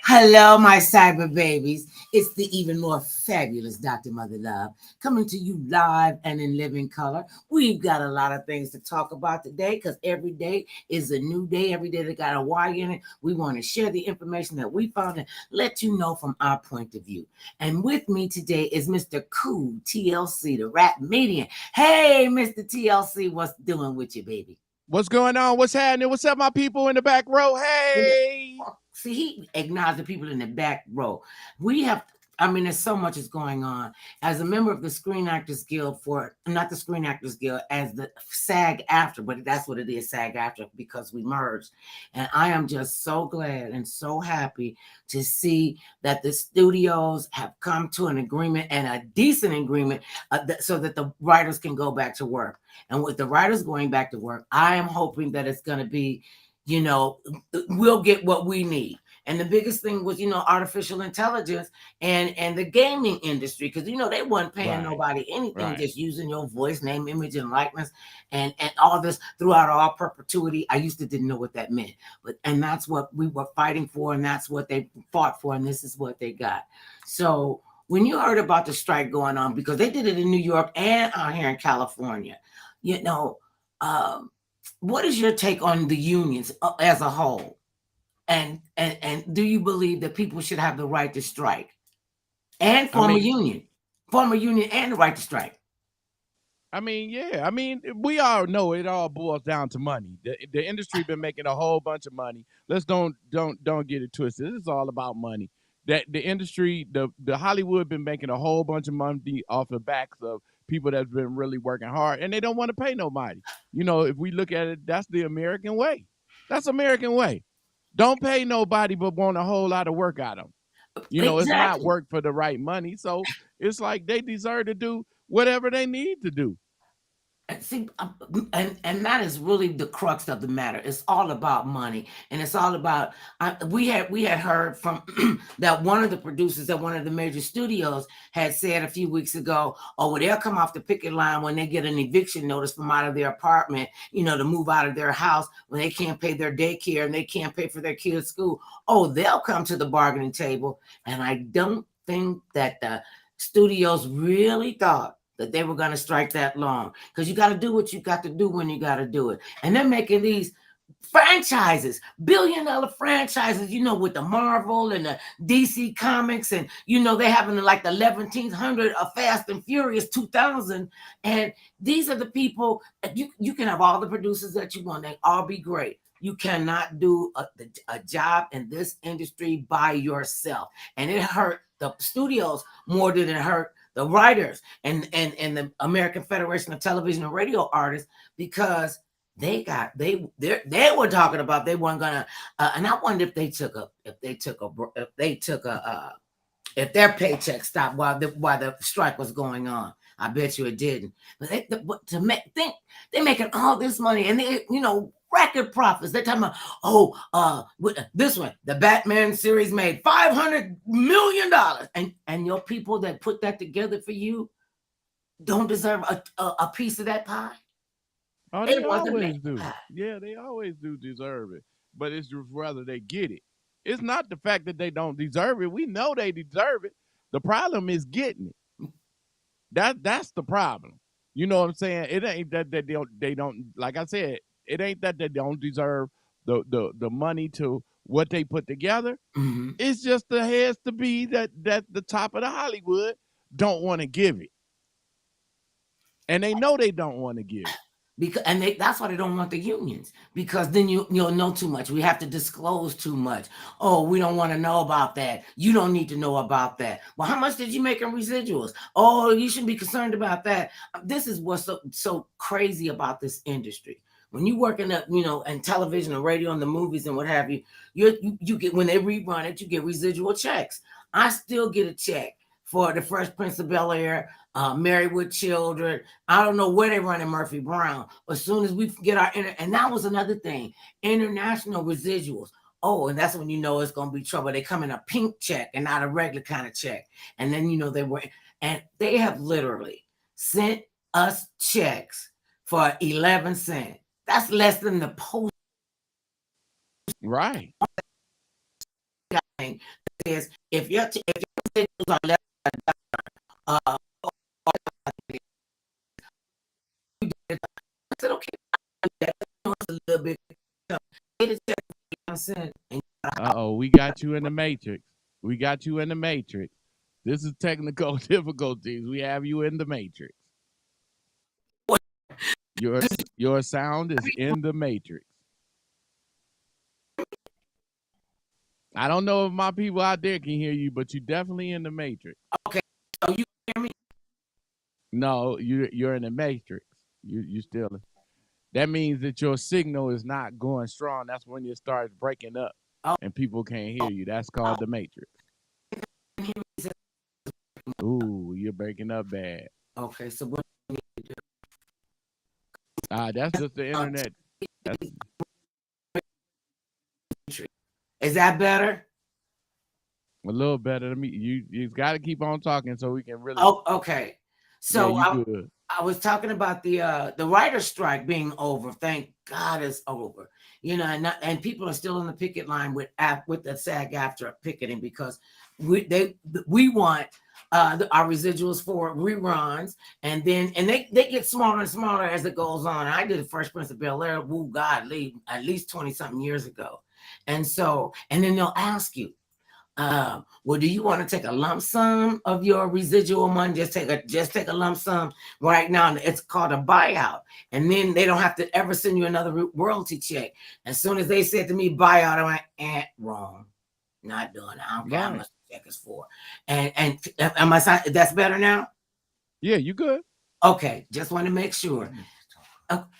Hello, my cyber babies. It's the even more fabulous Dr. Mother Love coming to you live and in living color. We've got a lot of things to talk about today because every day is a new day. Every day they got a Y in it. We want to share the information that we found and let you know from our point of view. And with me today is Mr. Cool TLC, the rap median. Hey, Mr. TLC, what's doing with you, baby? What's going on? What's happening? What's up, my people in the back row? Hey! See, he acknowledged the people in the back row. There's so much is going on. As a member of the Screen Actors Guild not the Screen Actors Guild, as the SAG AFTRA, but that's what it is, SAG AFTRA, because we merged. And I am just so glad and so happy to see that the studios have come to an agreement and a decent agreement so that the writers can go back to work. And with the writers going back to work, I am hoping that it's going to be, we'll get what we need. And the biggest thing was, artificial intelligence and the gaming industry, because, they wasn't paying nobody anything, just using your voice, name, image, and likeness, and all this throughout all perpetuity. I used to didn't know what that meant, and that's what we were fighting for, and that's what they fought for, and this is what they got. So when you heard about the strike going on, because they did it in New York and out here in California, what is your take on the unions as a whole? And do you believe that people should have the right to strike and form a union and the right to strike? We all know it all boils down to money. The industry been making a whole bunch of money. Let's don't get it twisted. This is all about money. That the industry, the Hollywood been making a whole bunch of money off the backs of people that's been really working hard, and they don't want to pay nobody. If we look at it, that's the American way. That's American way. Don't pay nobody, but want a whole lot of work out of them. Exactly. It's not work for the right money. So it's like they deserve to do whatever they need to do. See, and that is really the crux of the matter. It's all about money, and it's all about. We had heard from that one of the producers at one of the major studios had said a few weeks ago, "Oh, well, they'll come off the picket line when they get an eviction notice from out of their apartment, to move out of their house when they can't pay their daycare and they can't pay for their kids' school. Oh, they'll come to the bargaining table." And I don't think that the studios really thought that they were going to strike that long, because you got to do what you got to do when you got to do it. And they're making these franchises, billion-dollar franchises, with the Marvel and the DC Comics, and they having like the 1100 of Fast and Furious 2000. And these are the people. You can have all the producers that you want; they all be great. You cannot do a job in this industry by yourself, and it hurt the studios more than it hurt the writers and the American Federation of Television and Radio Artists, because they were talking about they weren't gonna and I wonder if their paycheck stopped while the strike was going on. I bet you it didn't. But they're making all this money, and they record profits. They're talking about, this one, the Batman series made $500 million. And your people that put that together for you don't deserve a piece of that pie? Oh, they always do. Yeah, they always do deserve it. But it's just whether they get it. It's not the fact that they don't deserve it. We know they deserve it. The problem is getting it. That's the problem. You know what I'm saying? It ain't that they don't, like I said, it ain't that they don't deserve the money to what they put together. Mm-hmm. It's just the heads to be that the top of the Hollywood don't want to give it. And they know they don't want to give it. That's why they don't want the unions, because then you'll know too much. We have to disclose too much. Oh, we don't want to know about that. You don't need to know about that. Well, how much did you make in residuals? Oh, you shouldn't be concerned about that. This is what's so crazy about this industry. When you work in in television and radio and the movies and what have you, you get, when they rerun it, you get residual checks. I still get a check for the Fresh Prince of Bel-Air, Married with Children. I don't know where they run in Murphy Brown. As soon as we get our and that was another thing, international residuals. Oh, and that's when you know it's gonna be trouble. They come in a pink check and not a regular kind of check. And then you know they have literally sent us checks for 11 cents. That's less than the post. Right. Thing is if your residuals are less than I said, okay, a little bit. Uh-oh, we got you in the matrix. We got you in the matrix. This is technical difficulties. We have you in the matrix. Your sound is in the matrix. I don't know if my people out there can hear you, but you're definitely in the matrix. Okay, so you hear me? No, you're in the matrix. You still. That means that your signal is not going strong. That's when it starts breaking up and people can't hear you. That's called the matrix. Ooh, you're breaking up bad. Okay, so what do you need to do? That's just the internet. Is that better? A little better than me. You got to keep on talking so we can really. Oh, okay. So yeah, I was talking about the writer's strike being over. Thank God it's over. You know, and people are still in the picket line with the SAG AFTRA picketing because we want our residuals for reruns, and they get smaller and smaller as it goes on. I did the Fresh Prince of Bel-Air, at least 20-something years ago. And then they'll ask you, well, do you want to take a lump sum of your residual money? Just take a lump sum right now. It's called a buyout. And then they don't have to ever send you another royalty check. As soon as they said to me buyout, I went, wrong. Not doing it. I don't care how much the check is for. And am I saying that's better now? Yeah, you good. Okay, just want to make sure. Talk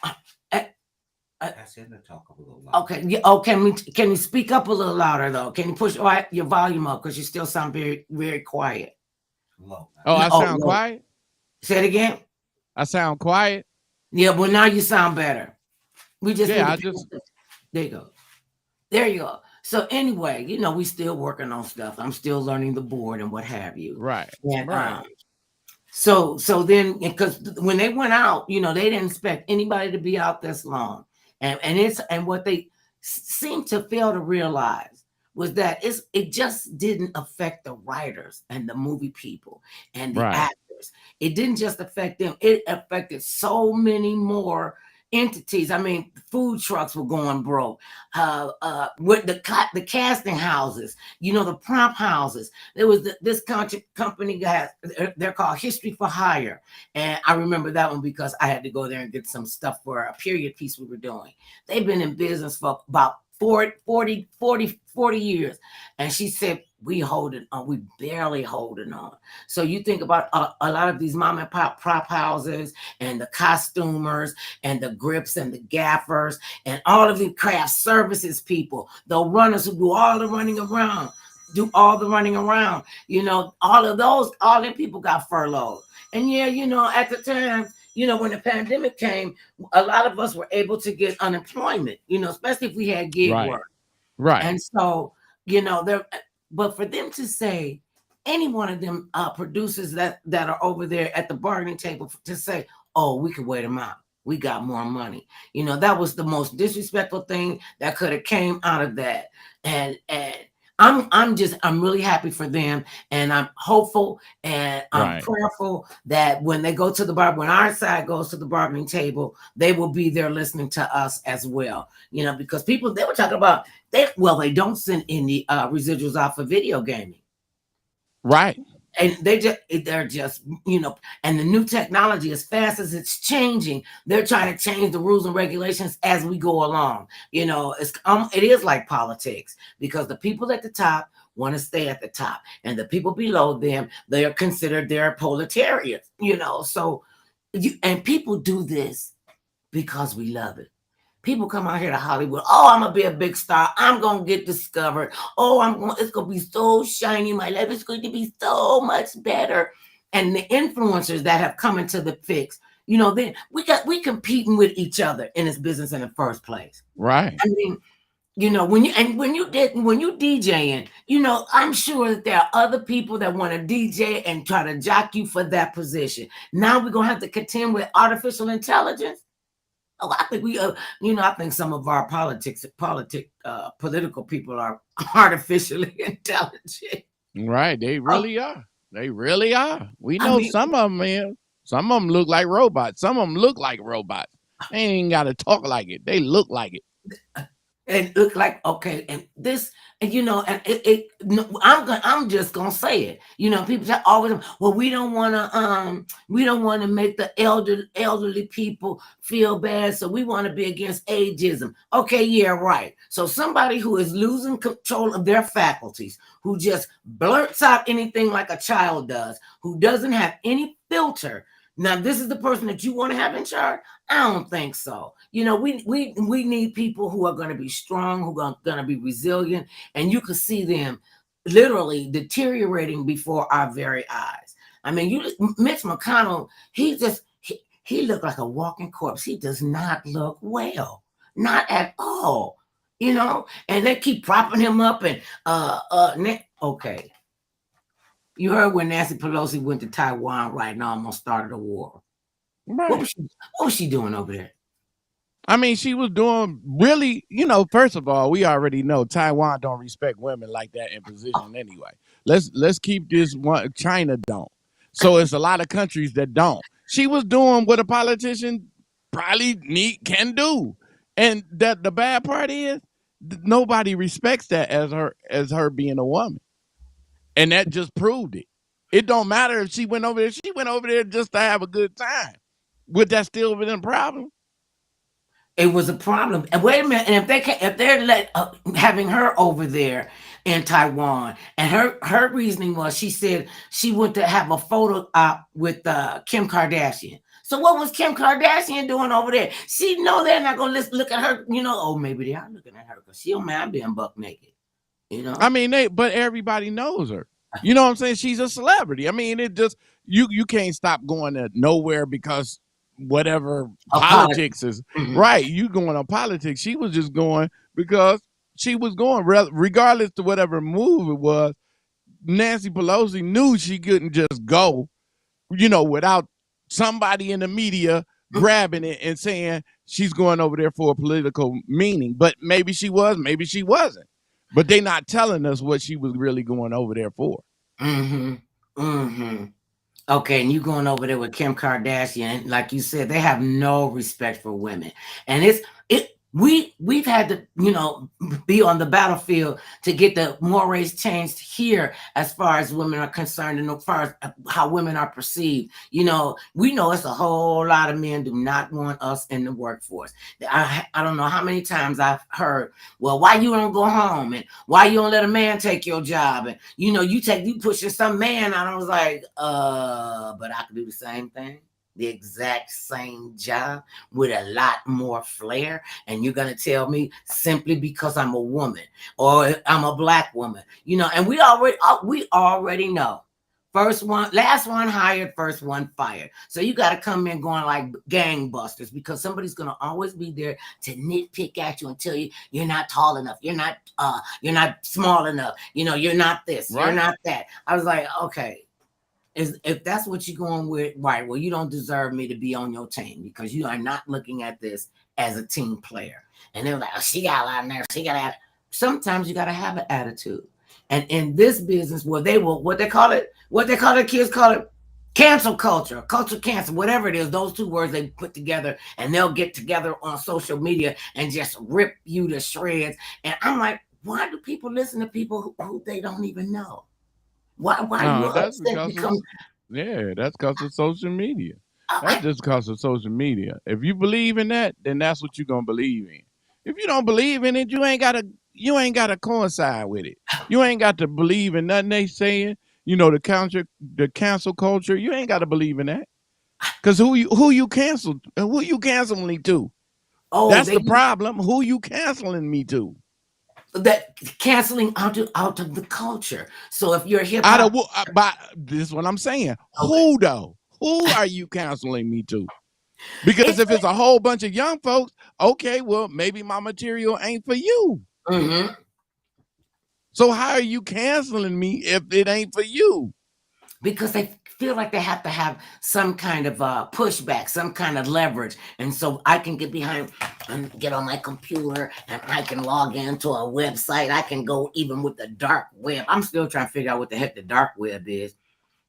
a little louder. Okay. Yeah. Oh, can you speak up a little louder though? Can you push your volume up because you still sound very, very quiet? Low. Oh, I sound quiet. Say it again. I sound quiet. Yeah, well now you sound better. We just there you go. There you go. So anyway, you know we still working on stuff. I'm still learning the board and what have you. Right. And, right. So then because when they went out, you know they didn't expect anybody to be out this long. And what they seem to fail to realize was that it just didn't affect the writers and the movie people and the actors. It didn't just affect them. It affected so many more entities. I mean, food trucks were going broke. With the casting houses, you know, the prop houses. There was this company guys. They're called History for Hire, and I remember that one because I had to go there and get some stuff for a period piece we were doing. They've been in business for about 40 years, and she said we holding on, we barely holding on. So you think about a lot of these mom and pop prop houses and the costumers and the grips and the gaffers and all of the craft services people, the runners who do all the running around, you know, all them people got furloughed. And yeah, you know, at the time, you know, when the pandemic came, a lot of us were able to get unemployment, you know, especially if we had gig work. Right. And so, you know, but for them to say, any one of them producers that are over there at the bargaining table to say, oh, we could wait them out. We got more money. You know, that was the most disrespectful thing that could have came out of that. And I'm really happy for them, and I'm hopeful and I'm prayerful that when they go to when our side goes to the bargaining table, they will be there listening to us as well. You know, because they were talking about they don't send any residuals out for video gaming, right? And they're just, you know, and the new technology, as fast as it's changing, they're trying to change the rules and regulations as we go along. You know, it is like politics, because the people at the top want to stay at the top, and the people below them, they are considered their proletariats, you know. So and people do this because we love it. People come out here to Hollywood. Oh, I'm gonna be a big star. I'm gonna get discovered. Oh, it's gonna be so shiny. My life is going to be so much better. And the influencers that have come into the fix, then we competing with each other in this business in the first place. Right. I mean, when you DJing, I'm sure that there are other people that want to DJ and try to jock you for that position. Now we're gonna have to contend with artificial intelligence. Oh, I think I think some of our political people are artificially intelligent. Right. They really are. They really are. We I know mean, some of them, man. Some of them look like robots. Some of them look like robots. They ain't got to talk like it. They look like it. and look like okay, and this, and I'm just gonna say it. People say always, well, we don't want to make the elderly people feel bad, so we want to be against ageism. Okay, yeah, right. So somebody who is losing control of their faculties, who just blurts out anything like a child does, who doesn't have any filter. Now, this is the person that you want to have in charge? I don't think so. We need people who are going to be strong, who are going to be resilient, and you can see them literally deteriorating before our very eyes. I mean, Mitch McConnell, he looked like a walking corpse. He does not look well, not at all. And they keep propping him up and okay. You heard when Nancy Pelosi went to Taiwan, right, and almost started a war. Right. What was she doing over there? I mean, she was doing really, first of all, we already know Taiwan don't respect women like that in position anyway. Let's keep this one. China don't. So it's a lot of countries that don't. She was doing what a politician probably can do. And that the bad part is nobody respects that as her being a woman. And that just proved it. It don't matter if she went over there. She went over there just to have a good time. Would that still be a problem? It was a problem. And wait a minute. And if they're having her over there in Taiwan, and her reasoning was, she said she went to have a photo op with Kim Kardashian. So what was Kim Kardashian doing over there? She know they're not gonna look at her. Oh, maybe they are looking at her because she don't mind being buck naked. I mean, but everybody knows her. You know what I'm saying? She's a celebrity. I mean, it just you can't stop going to nowhere because whatever politics is right. You going on politics. She was just going because she was going, regardless to whatever move it was. Nancy Pelosi knew she couldn't just go, without somebody in the media grabbing it and saying she's going over there for a political meaning. But maybe she was, maybe she wasn't. But they not telling us what she was really going over there for. Okay, and you going over there with Kim Kardashian, like you said, they have no respect for women. And we've had to, be on the battlefield to get the mores changed here as far as women are concerned and as far as how women are perceived. We know it's a whole lot of men do not want us in the workforce. I don't know how many times I've heard, well, why you don't go home and why you don't let a man take your job? And you pushing some man out. I was like, but I can do the same thing. The exact same job with a lot more flair, and you're gonna tell me simply because I'm a woman or I'm a black woman, and we already know. Last one hired, first one fired. So you got to come in going like gangbusters because somebody's gonna always be there to nitpick at you and tell you you're not tall enough, you're not small enough, you're not this, right. You're not that. I was like, okay. If that's what you're going with, right, well, you don't deserve me to be on your team because you are not looking at this as a team player. And they're like, oh, she got a lot of nerve. Sometimes you got to have an attitude. And in this business, what they call it, kids call it cancel culture cancel, whatever it is, those two words they put together, and they'll get together on social media and just rip you to shreds. And I'm like, why do people listen to people who they don't even know? Why no, that's because that's because of social media. That's just because of social media. If you believe in that, then that's what you're gonna believe in. If you don't believe in it, you ain't gotta coincide with it. You ain't got to believe in nothing they saying. The cancel culture. You ain't got to believe in that. Because who you canceled? Who you canceling to? Oh, That's they the problem. Who you canceling me to? that canceling out of the culture. So if you're hip Out of hop, what? By this is what I'm saying. okay, Who though? Who are you canceling me to? Because it's if it's a whole bunch of young folks, okay, well maybe my material ain't for you. mhm. So how are you canceling me if it ain't for you? Because they feel like they have to have some kind of pushback, some kind of leverage. And so I can get behind and get on my computer and I can log into a website. I can go even with the dark web. I'm still trying to figure out what the heck the dark web is.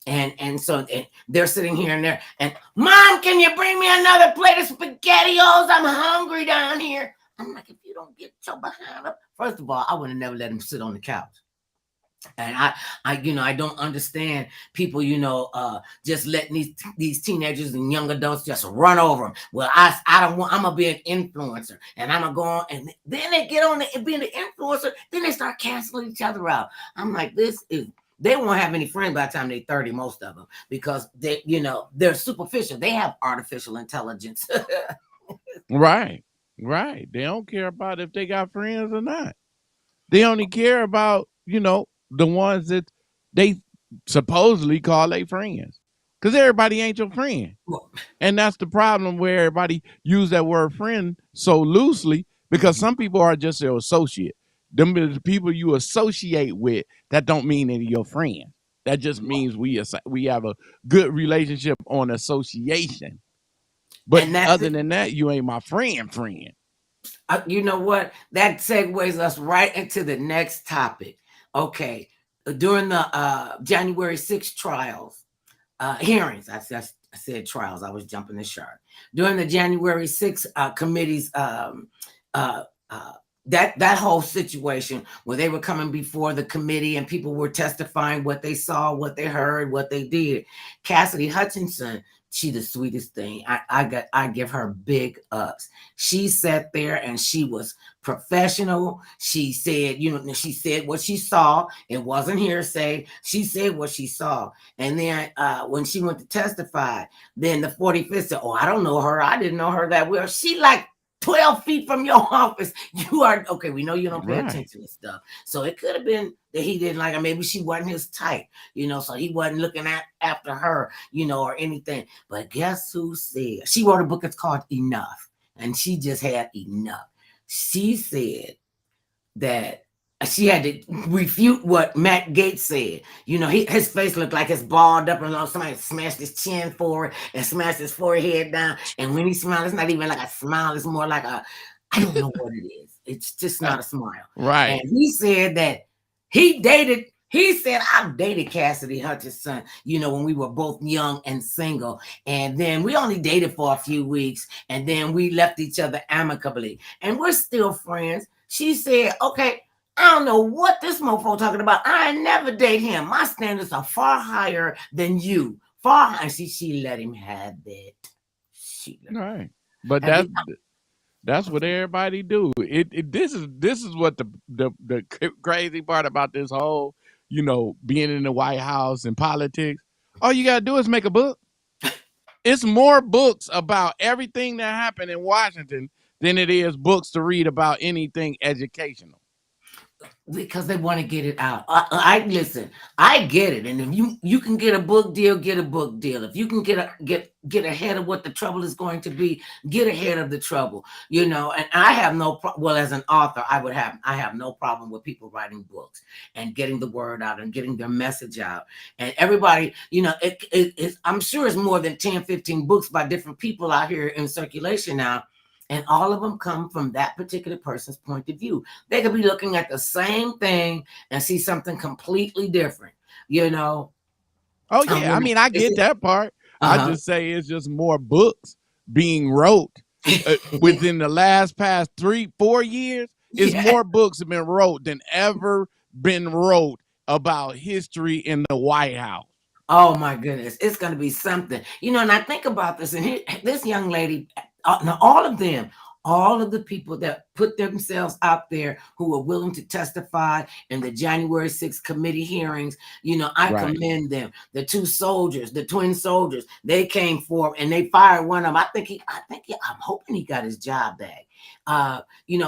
And so they're sitting here and there and Mom, can you bring me another plate of SpaghettiOs? I'm hungry down here. I'm like, if you don't get your behind up, first of all, I would have never let him sit on the couch. And I don't understand people, just letting these teenagers and young adults just run over them. Well, I don't want. I'm gonna be an influencer, and I'm gonna go on, and then they get on being the influencer. Then they start canceling each other out. I'm like, they won't have any friends by the time they're 30, most of them, because they're superficial. They have artificial intelligence. Right. They don't care about if they got friends or not. They only care about, the ones that they supposedly call their friends. Because everybody ain't your friend. And that's the problem where everybody use that word friend so loosely, because some people are just your associate. Them are the people you associate with, that don't mean they're your friend. That just means we have a good relationship on association. But And that's other it. than that, you ain't my friend. You know what? That segues us right into the next topic. Okay. During the January 6th trials, hearings, I said trials, I was jumping the shark. During the January 6th committees, that whole situation where they were coming before the committee and people were testifying what they saw, what they heard, what they did. Cassidy Hutchinson, she the sweetest thing. I give her big ups. She sat there and she was professional. She said, she said what she saw. It wasn't hearsay. She said what she saw. And then when she went to testify, then the 45th said, oh, I don't know her. I didn't know her that well. She like 12 feet from your office. You are okay. We know you don't pay attention to stuff. So it could have been that he didn't like her. Maybe she wasn't his type, so he wasn't looking after her, or anything. But guess who said? She wrote a book. It's called Enough. And she just had enough. She said that she had to refute what Matt Gaetz said. His face looked like it's balled up and somebody smashed his chin forward and smashed his forehead down. And when he smiles, it's not even like a smile. It's more like I don't know what it is. It's just not a smile. Right. And he said that he said, I've dated Cassidy Hutchinson, when we were both young and single. And then we only dated for a few weeks. And then we left each other amicably. And we're still friends. She said, okay, I don't know what this mofo talking about. I never date him. My standards are far higher than you. Far higher. She let him have that. Right. But that's what everybody do. This is what the crazy part about this whole, being in the White House and politics. All you gotta do is make a book. It's more books about everything that happened in Washington than it is books to read about anything educational. Because they want to get it out. I listen. I get it, and if you can get a book deal, get a book deal. If you can get ahead of what the trouble is going to be, get ahead of the trouble. And I have no well, as an author, I have no problem with people writing books and getting the word out and getting their message out. And everybody, I'm sure it's more than 10, 15 books by different people out here in circulation now. And all of them come from that particular person's point of view. They could be looking at the same thing and see something completely different, Oh, yeah. I get that part. I just say it's just more books being wrote within the past 3-4 years. It's more books have been wrote than ever been wrote about history in the White House. Oh, my goodness. It's going to be something. And I think about this, and this young lady, all of them all of the people that put themselves out there who were willing to testify in the January 6th committee hearings, I Right. commend them. The two soldiers, the twin soldiers, they came forward and they fired one of them. I'm hoping he got his job back.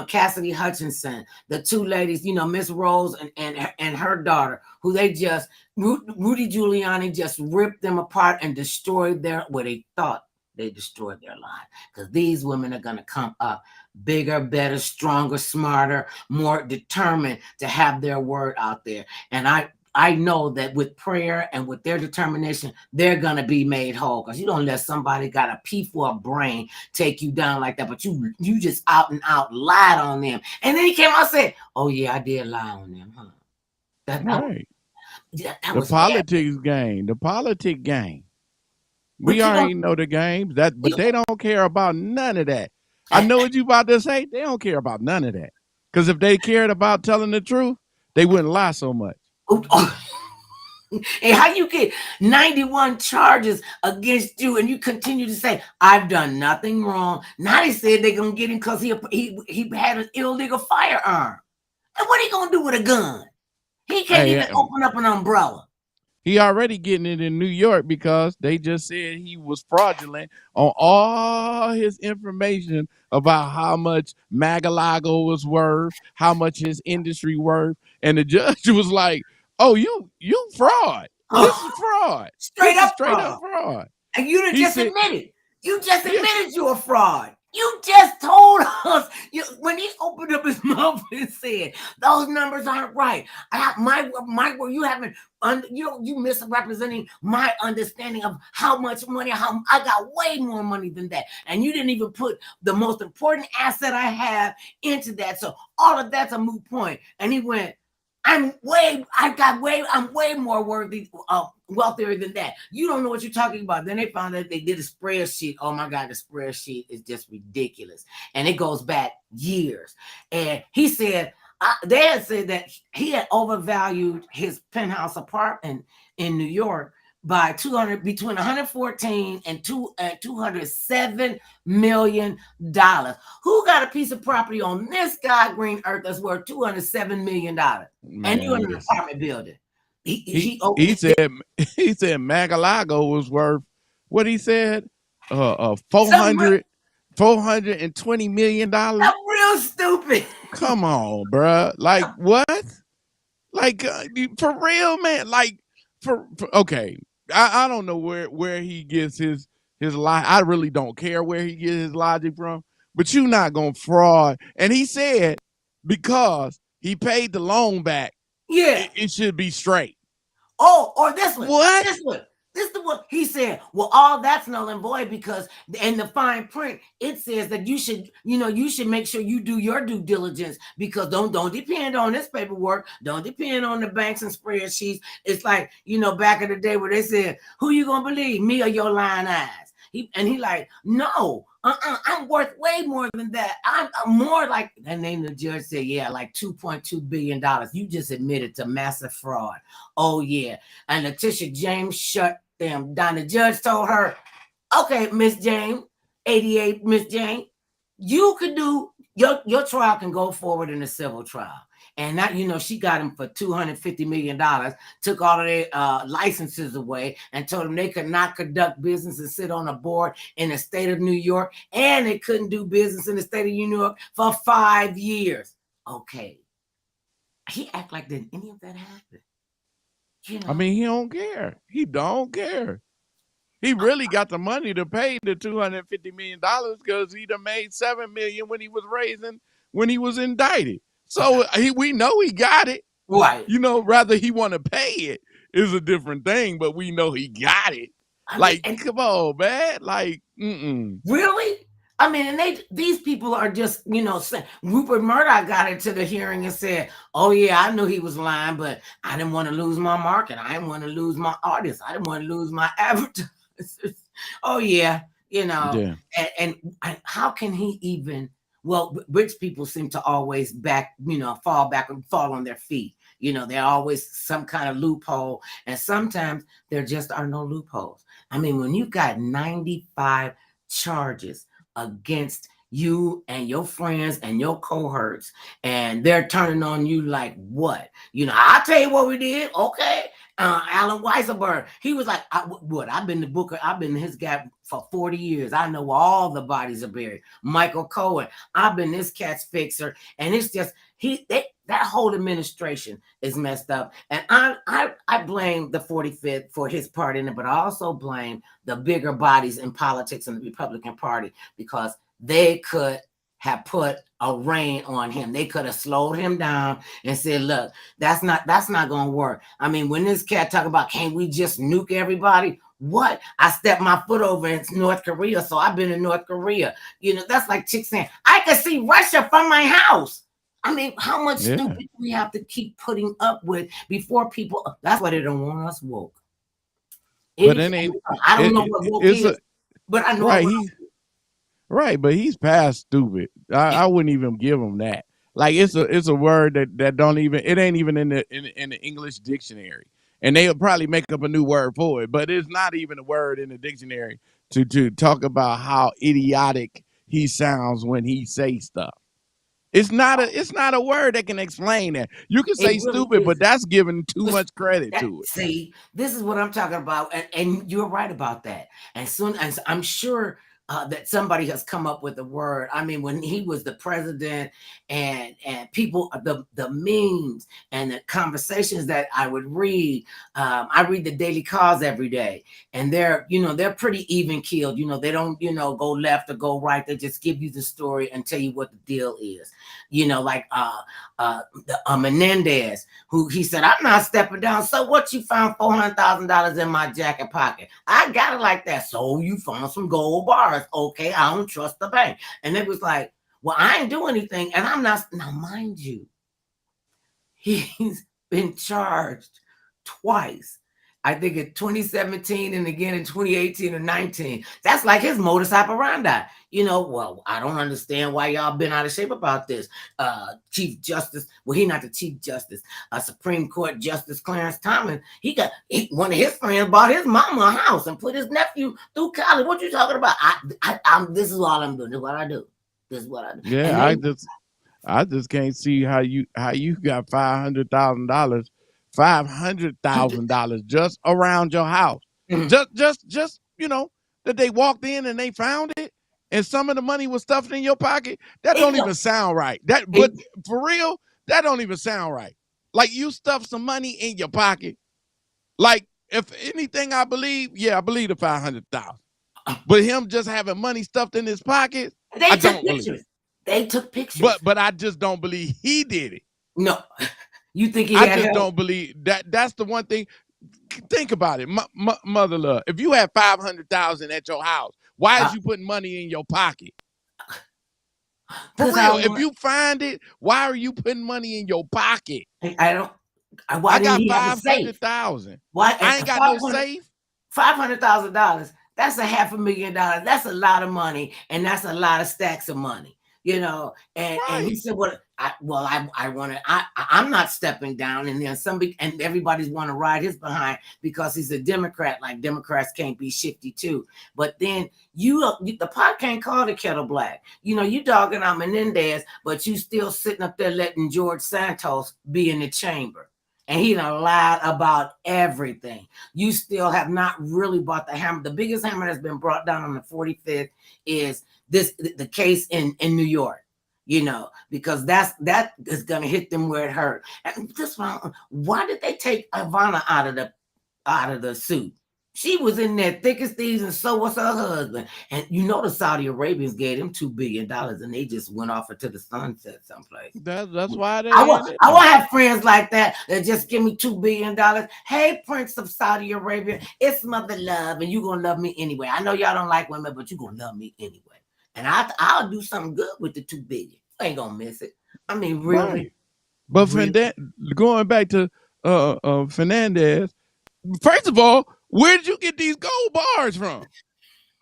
Cassidy Hutchinson, the two ladies, Miss Rose and her daughter, who they just, Rudy Giuliani just ripped them apart and destroyed they thought they destroyed their lives, because these women are going to come up bigger, better, stronger, smarter, more determined to have their word out there. And I know that with prayer and with their determination, they're going to be made whole, because you don't let somebody got a pea for a brain take you down like that. But you just out and out lied on them. And then he came out and said, oh, yeah, I did lie on them. Huh? Right. That The was politics game, the politic game. But We you know- already know the games, but they don't care about none of that. I know what you about to say. They don't care about none of that. Because if they cared about telling the truth, they wouldn't lie so much. And how you get 91 charges against you and you continue to say, I've done nothing wrong. Now they said they're going to get him because he had an illegal firearm. And what are he going to do with a gun? He can't even open up an umbrella. He already getting it in New York because they just said he was fraudulent on all his information about how much Magalago was worth, how much his industry worth. And the judge was like, oh, you fraud. This is fraud. Straight up fraud. And you just admitted. You just admitted you're a fraud. You just told us when he opened up his mouth and said those numbers aren't right. You haven't you misrepresenting my understanding of how much money. How I got way more money than that, and you didn't even put the most important asset I have into that. So all of that's a moot point. And he went, I'm way more wealthier than that. You don't know what you're talking about. Then they found out they did a spreadsheet. Oh my God, the spreadsheet is just ridiculous. And it goes back years. And he said, they had said that he had overvalued his penthouse apartment in New York by between 114 and 207 million dollars. Who got a piece of property on this God green earth that's worth 207 million dollars? And you in an apartment building? He said Magalago was worth what he said, 420 million dollars. I'm real stupid. Come on, bruh. Like what? Like for real, man. Like for okay. I don't know where he gets his lie. I really don't care where he gets his logic from. But you're not gonna fraud. And he said because he paid the loan back, it should be straight. Oh, or this one. What? This is the one he said. Well, all that's null and void because in the fine print it says that you should make sure you do your due diligence, because don't depend on this paperwork. Don't depend on the banks and spreadsheets. It's like back in the day where they said, "Who you gonna believe, me or your lying eyes?" He like, no, I'm worth way more than that. I'm more like, and then the judge said, yeah, like $2.2 billion. You just admitted to massive fraud. Oh yeah. And Letitia James shut them down. The judge told her, okay, Miss James, 88 Miss James, you could do your trial can go forward in a civil trial. And that, she got him for $250 million, took all of their licenses away and told them they could not conduct business and sit on a board in the state of New York. And they couldn't do business in the state of New York for 5 years. Okay. He act like didn't any of that happen. I mean, he don't care. He don't care. He really got the money to pay the $250 million because he done made $7 million when he was indicted. So we know he got it. Right. Rather he want to pay it is a different thing, but we know he got it. Come on, man. Like, Really? I mean, and these people are just, saying, Rupert Murdoch got into the hearing and said, oh yeah, I knew he was lying, but I didn't want to lose my market. I didn't want to lose my artists. I didn't want to lose my advertisers. Oh yeah. And how can he even, well, rich people seem to always fall back and fall on their feet. They're always some kind of loophole. And sometimes there just are no loopholes. I mean, when you got 95 charges against you and your friends and your cohorts, and they're turning on you like what? I'll tell you what we did. Okay. Alan Weisselberg, he was like, what? I've been the Booker, I've been his guy for 40 years. I know where all the bodies are buried. Michael Cohen, I've been this cat's fixer. And it's just, that whole administration is messed up. And I blame the 45th for his part in it, but I also blame the bigger bodies in politics in the Republican Party, because they could have put a rein on him. They could have slowed him down and said, look, that's not going to work. I mean, when this cat talk about, can't we just nuke everybody? What? I stepped my foot over in North Korea, so I've been in North Korea. That's like chicks saying, I can see Russia from my house. I mean, how much stupid do we have to keep putting up with before people? That's why they don't want us woke. But then I don't know what woke is, but I know right, but he's past stupid. I wouldn't even give him that. Like it's a word that don't even, it ain't even in the English dictionary, and they'll probably make up a new word for it, but it's not even a word in the dictionary to talk about how idiotic he sounds when he says stuff. It's not a word that can explain that. You can say really stupid, but that's giving too much credit to it. See, this is what I'm talking about, and you're right about that. And soon, as I'm sure that somebody has come up with a word. I mean, when he was the president, and people, the memes and the conversations that I would read. I read the Daily Cause every day, and they're pretty even keeled. They don't go left or go right. They just give you the story and tell you what the deal is. Like Menendez, who he said, I'm not stepping down. So what? You found $400,000 in my jacket pocket. I got it like that. So you found some gold bars. Okay, I don't trust the bank. And it was like, well, I ain't do anything. And I'm not. Now, mind you, he's been charged twice. I think in 2017 and again in 2018 or 19. That's like his modus operandi. Well, I don't understand why y'all been out of shape about this. Chief Justice, well, he not the Chief Justice, Supreme Court Justice Clarence Thomas, one of his friends bought his mama a house and put his nephew through college. What you talking about? This is all I'm doing. This is what I do. This is what I do. Yeah, I just can't see how you got $500,000 just around your house. Mm-hmm. Just that they walked in and they found it, and some of the money was stuffed in your pocket. That don't even sound right. But for real, that don't even sound right. Like, you stuffed some money in your pocket. Like, if anything, I believe the 500,000. But him just having money stuffed in his pocket, I don't believe. They took pictures. But I just don't believe he did it. No. You think he I had just help? Don't believe that. That's the one thing. Think about it, mother love. If you had 500,000 at your house, why is you putting money in your pocket? For real, if you find it, why are you putting money in your pocket? I don't. Why I got 500,000. Why? I ain't got no safe. $500,000. That's $500,000. That's a lot of money, and that's a lot of stacks of money. And he said, I'm not stepping down. And then and everybody's want to ride his behind because he's a Democrat. Like, Democrats can't be shifty too. But then the pot can't call the kettle black. You dogging out Menendez, but you still sitting up there letting George Santos be in the chamber. And he done lied about everything. You still have not really bought the hammer. The biggest hammer that's been brought down on the 45th is the case in New York, because that is going to hit them where it hurt. And this one, why did they take Ivana out of the suit? She was in there thick as thieves, and so was her husband. And the Saudi Arabians gave them $2 billion, and they just went off into the sunset someplace. That's why I want to have friends like that just give me $2 billion. Hey, Prince of Saudi Arabia, it's mother love, and you're gonna love me anyway. I know y'all don't like women, but you're gonna love me anyway. And I'll do something good with the $2 billion. I ain't gonna miss it. I mean, really. Right. But going back to Fernandez, first of all, where did you get these gold bars from?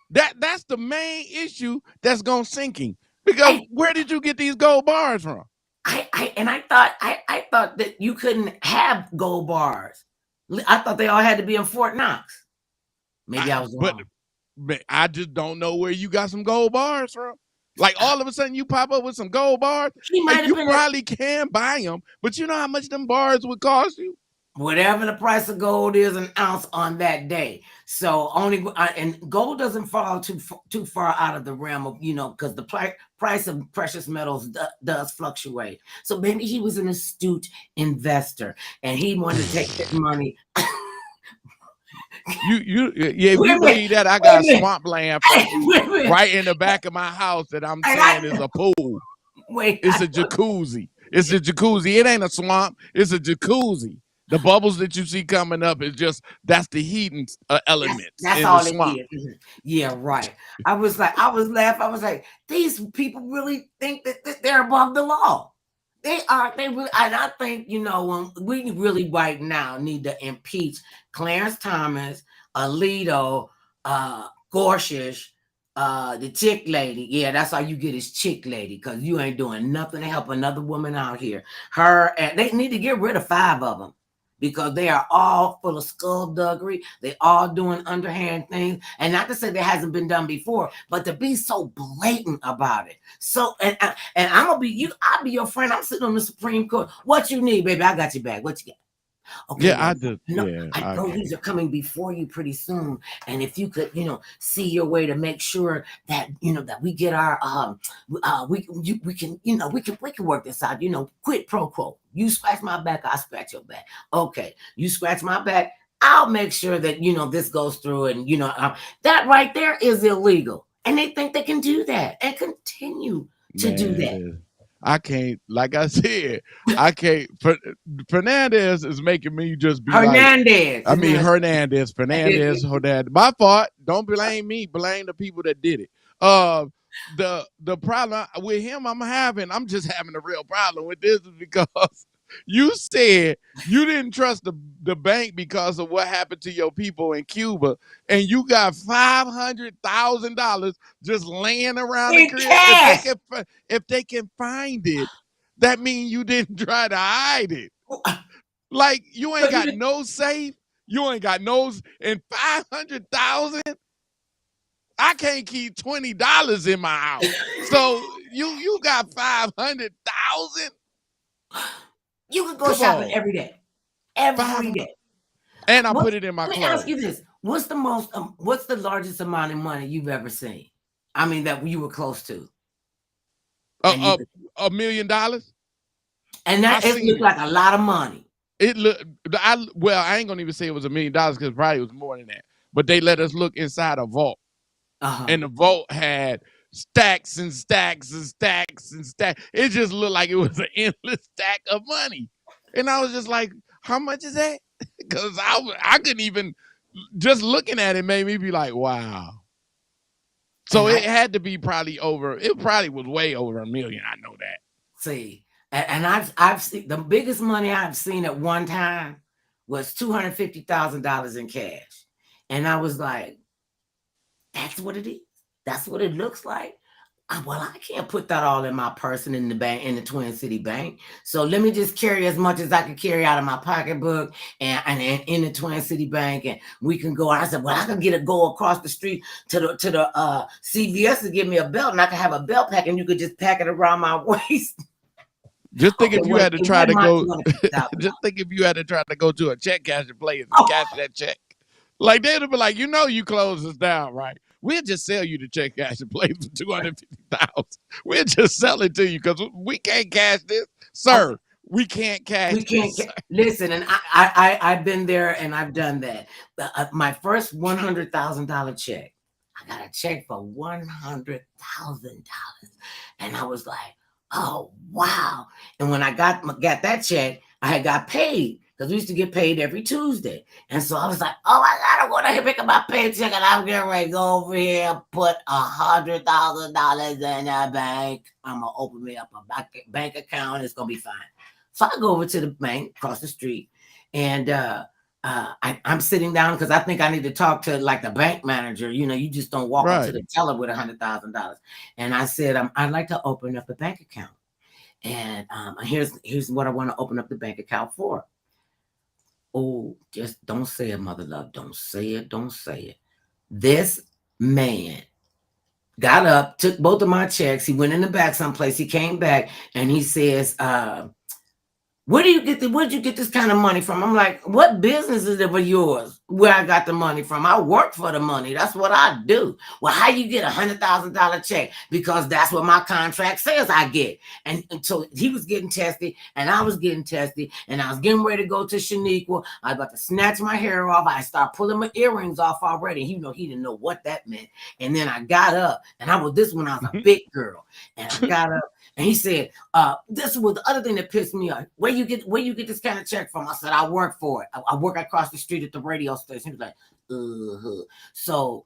That's the main issue that's gonna sink him. Because where did you get these gold bars from? I thought that you couldn't have gold bars. I thought they all had to be in Fort Knox. Maybe I was wrong. But I just don't know where you got some gold bars from. Like all of a sudden you pop up with some gold bars, She might and have you been probably can buy them, but you know how much them bars would cost you? whatever the price of gold is an ounce on that day. So only and gold doesn't fall too far out of the realm of, because the price of precious metals does fluctuate. So maybe he was an astute investor and he wanted to take his money. If you believe that, I got swampland for you right in the back of my house that I'm saying is a pool. It's a jacuzzi. It's a jacuzzi. It ain't a swamp. It's a jacuzzi. The bubbles that you see coming up is that's the heating element that's in all the swamp. It is. Yeah, right. I was laughing. I was like, these people really think that they're above the law. They really, and I think, when we really right now need to impeach Clarence Thomas, Alito, Gorsuch, the chick lady. Yeah, that's how you get his chick lady, because you ain't doing nothing to help another woman out here. And they need to get rid of 5 of them, because they are all full of skullduggery. They all doing underhand things. And not to say that hasn't been done before, but to be so blatant about it. So, and I'm going to be I'll be your friend. I'm sitting on the Supreme Court. What you need, baby? I got your back. What you got? Okay, yeah, I do. I know these are coming before you pretty soon, and if you could, see your way to make sure that that we get our we can we can work this out. Quid pro quo. You scratch my back, I scratch your back. Okay, you scratch my back, I'll make sure that this goes through, and that right there is illegal, and they think they can do that and continue to do that. I can't, like I said, I can't. Fernandez is making me just be Hernandez. Hernandez. My fault. Don't blame me. Blame the people that did it. The problem with him I'm just having a real problem with this, is because you said you didn't trust the bank because of what happened to your people in Cuba, and you got $500,000 just laying around the crib. If they can find it, that means you didn't try to hide it. Like, you ain't got no safe, you ain't got no, and 500,000. I can't keep $20 in my house. So you got 500,000. You could go shopping every day. Every day. And I put it in my clothes. Let me ask you this. What's the largest amount of money you've ever seen? I mean, that you were close to. $1 million? And that looked like a lot of money. I ain't gonna even say it was $1 million, because it probably was more than that. But they let us look inside a vault. And the vault had stacks and stacks and stacks and stacks. It just looked like it was an endless stack of money. And I was just like, how much is that? Because I couldn't even, just looking at it made me be like, wow. So it had to be it probably was way over $1 million. I know that. See, and I've seen the biggest money I've seen at one time was $250,000 in cash. And I was like, that's what it is. That's what it looks like. Well, I can't put that all in my purse and in the bank, in the Twin City Bank. So let me just carry as much as I can carry out of my pocketbook and in the Twin City Bank, and we can go. I said, well, I can go across the street to the CVS to give me a belt, and I can have a belt pack, and you could just pack it around my waist. Just think if you had to try to go. Just think if you had to try to go to a check cashing place and cash that check. Like, they'd be like, you close us down, right? We'll just sell you the check cashing place for $250,000. We'll just sell it to you, because we can't cash this, sir. We can't cash. Listen, and I've been there and I've done that. My first $100,000 check, I got a check for $100,000, and I was like, oh wow! And when I got that check, I had got paid. Because we used to get paid every Tuesday. And so I was like, oh, I got to go to pick up my paycheck, and I'm getting ready to go over here, put $100,000 in the bank. I'm going to open me up a bank account. It's going to be fine. So I go over to the bank across the street, and I'm sitting down because I think I need to talk to like the bank manager. You just don't walk up to the teller with $100,000. And I said, I'd like to open up a bank account. And here's what I want to open up the bank account for. Oh, just don't say it, mother love. Don't say it. Don't say it. This man got up, took both of my checks. He went in the back someplace. He came back and he says, where did you get this kind of money from? I'm like, what business is it of yours where I got the money from? I work for the money. That's what I do. Well, how you get $100,000 check? Because that's what my contract says I get. And so he was getting testy and I was getting testy and I was getting ready to go to Shaniqua. I was about to snatch my hair off. I started pulling my earrings off already. He didn't know what that meant. And then I got up and I was a big girl. And I got up and he said, this was the other thing that pissed me off. Where you get this kind of check from? I said, I work for it. I work across the street at the radio station. He was like, So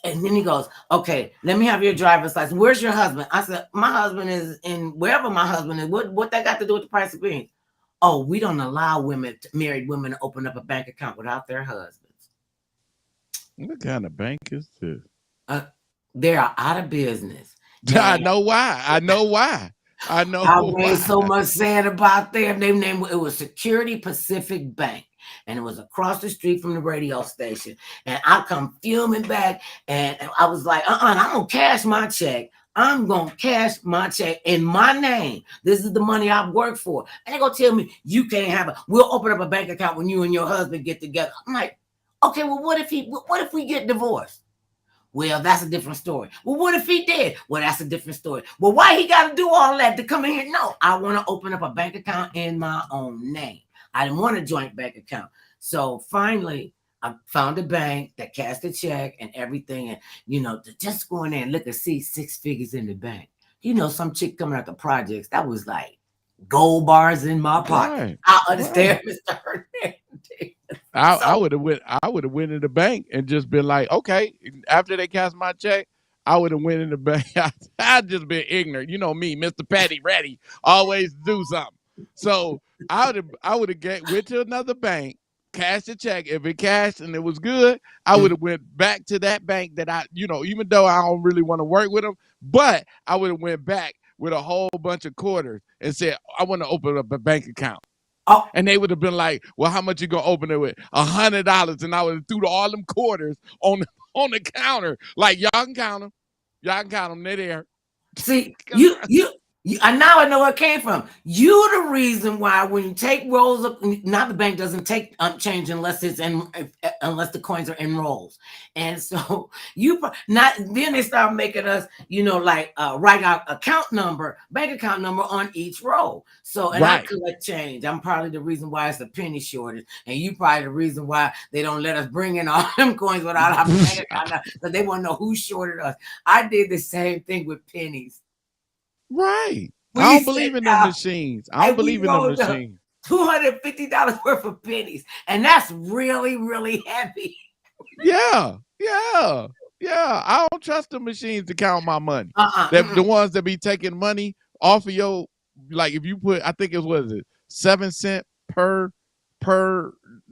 and then he goes, okay, let me have your driver's license. Where's your husband? I said, my husband is in wherever my husband is. What that got to do with the price of beans? Oh, we don't allow married women to open up a bank account without their husbands. What kind of bank is this? They are out of business. I know why. I made so much saying about them. They named it was Security Pacific Bank, and it was across the street from the radio station. And I come fuming back, and I was like, I'm gonna cash my check. I'm gonna cash my check in my name. This is the money I've worked for. And they're gonna tell me you can't have it. We'll open up a bank account when you and your husband get together. I'm like, okay, well, what if we get divorced? Well, that's a different story. Well, what if he did? Well, that's a different story. Well, why he got to do all that to come in here? No, I want to open up a bank account in my own name. I didn't want a joint bank account. So finally, I found a bank that cashed a check and everything. And, to just go in there and look and see 6 figures in the bank. Some chick coming out the projects, that was like gold bars in my pocket. Right. I understand, right. Mr. Hernandez. I would have went in the bank and just been like, okay, after they cast my check, I would have went in the bank. I'd just been ignorant. You know me, Mr. Patty Ready, always do something. So I would have went to another bank, cashed a check. If it cashed and it was good, I would have went back to that bank that even though I don't really want to work with them, but I would have went back with a whole bunch of quarters and said, I want to open up a bank account. Oh. And they would have been like, well, how much you gonna open it with? $100. And I would have threw all them quarters on the counter. Like, y'all can count them. They're there. See, now I know where it came from. You're the reason why when you take rolls up, now the bank doesn't take change unless unless the coins are in rolls. And so then they start making us, write out bank account number on each roll. So, and right. I collect change. I'm probably the reason why it's a penny shortage. And you probably the reason why they don't let us bring in all them coins without our bank account, because they want to know who shorted us. I did the same thing with pennies. Right. I don't believe in them machines. I don't believe in them machines. $250 worth of pennies. And that's really, really heavy. Yeah. I don't trust the machines to count my money. The ones that be taking money off of your, like if you put, I think it was 7 cents per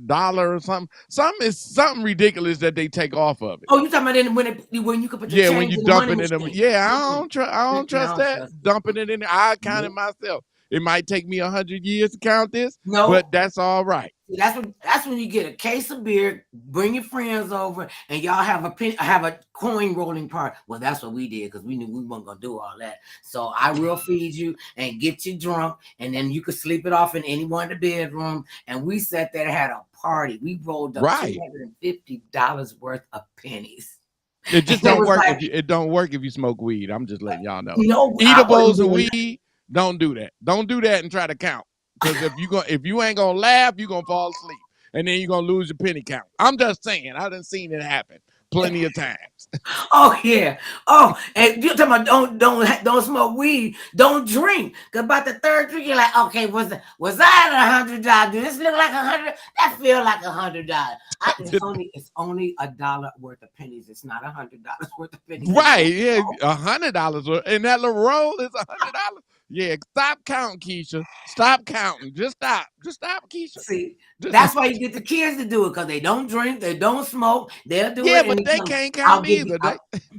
dollar or something. Something ridiculous that they take off of it. Oh, you talking about when you could put your change when you dump it in them. Yeah, I don't trust that. Dumping it in there. I count it myself. It might take me 100 years to count this, but that's all right. That's when you get a case of beer, bring your friends over, and y'all have a coin rolling part. Well, that's what we did because we knew we weren't gonna do all that. So I will feed you and get you drunk, and then you could sleep it off in any one of the bedrooms. And we sat there and had a party. We rolled up $250 worth of pennies. It just don't work. It don't work if you smoke weed. I'm just letting y'all know. Eatables and weed. Don't do that. Don't do that and try to count. Because if you ain't gonna laugh, you're gonna fall asleep. And then you're gonna lose your penny count. I'm just saying, I done seen it happen plenty of times. Oh, yeah. Oh, and you're talking about don't smoke weed, don't drink. Because about the third drink, you're like, okay, was I at $100? Does this look like $100? That feel like $100. It's only $1 worth of pennies. It's not $100 worth of pennies. Right, yeah, $100 worth. And that little roll is $100. Yeah, stop counting, Keisha. Stop counting. Just stop, Keisha. See, that's why you get the kids to do it, because they don't drink, they don't smoke, they'll do it. Yeah, but they can't count either.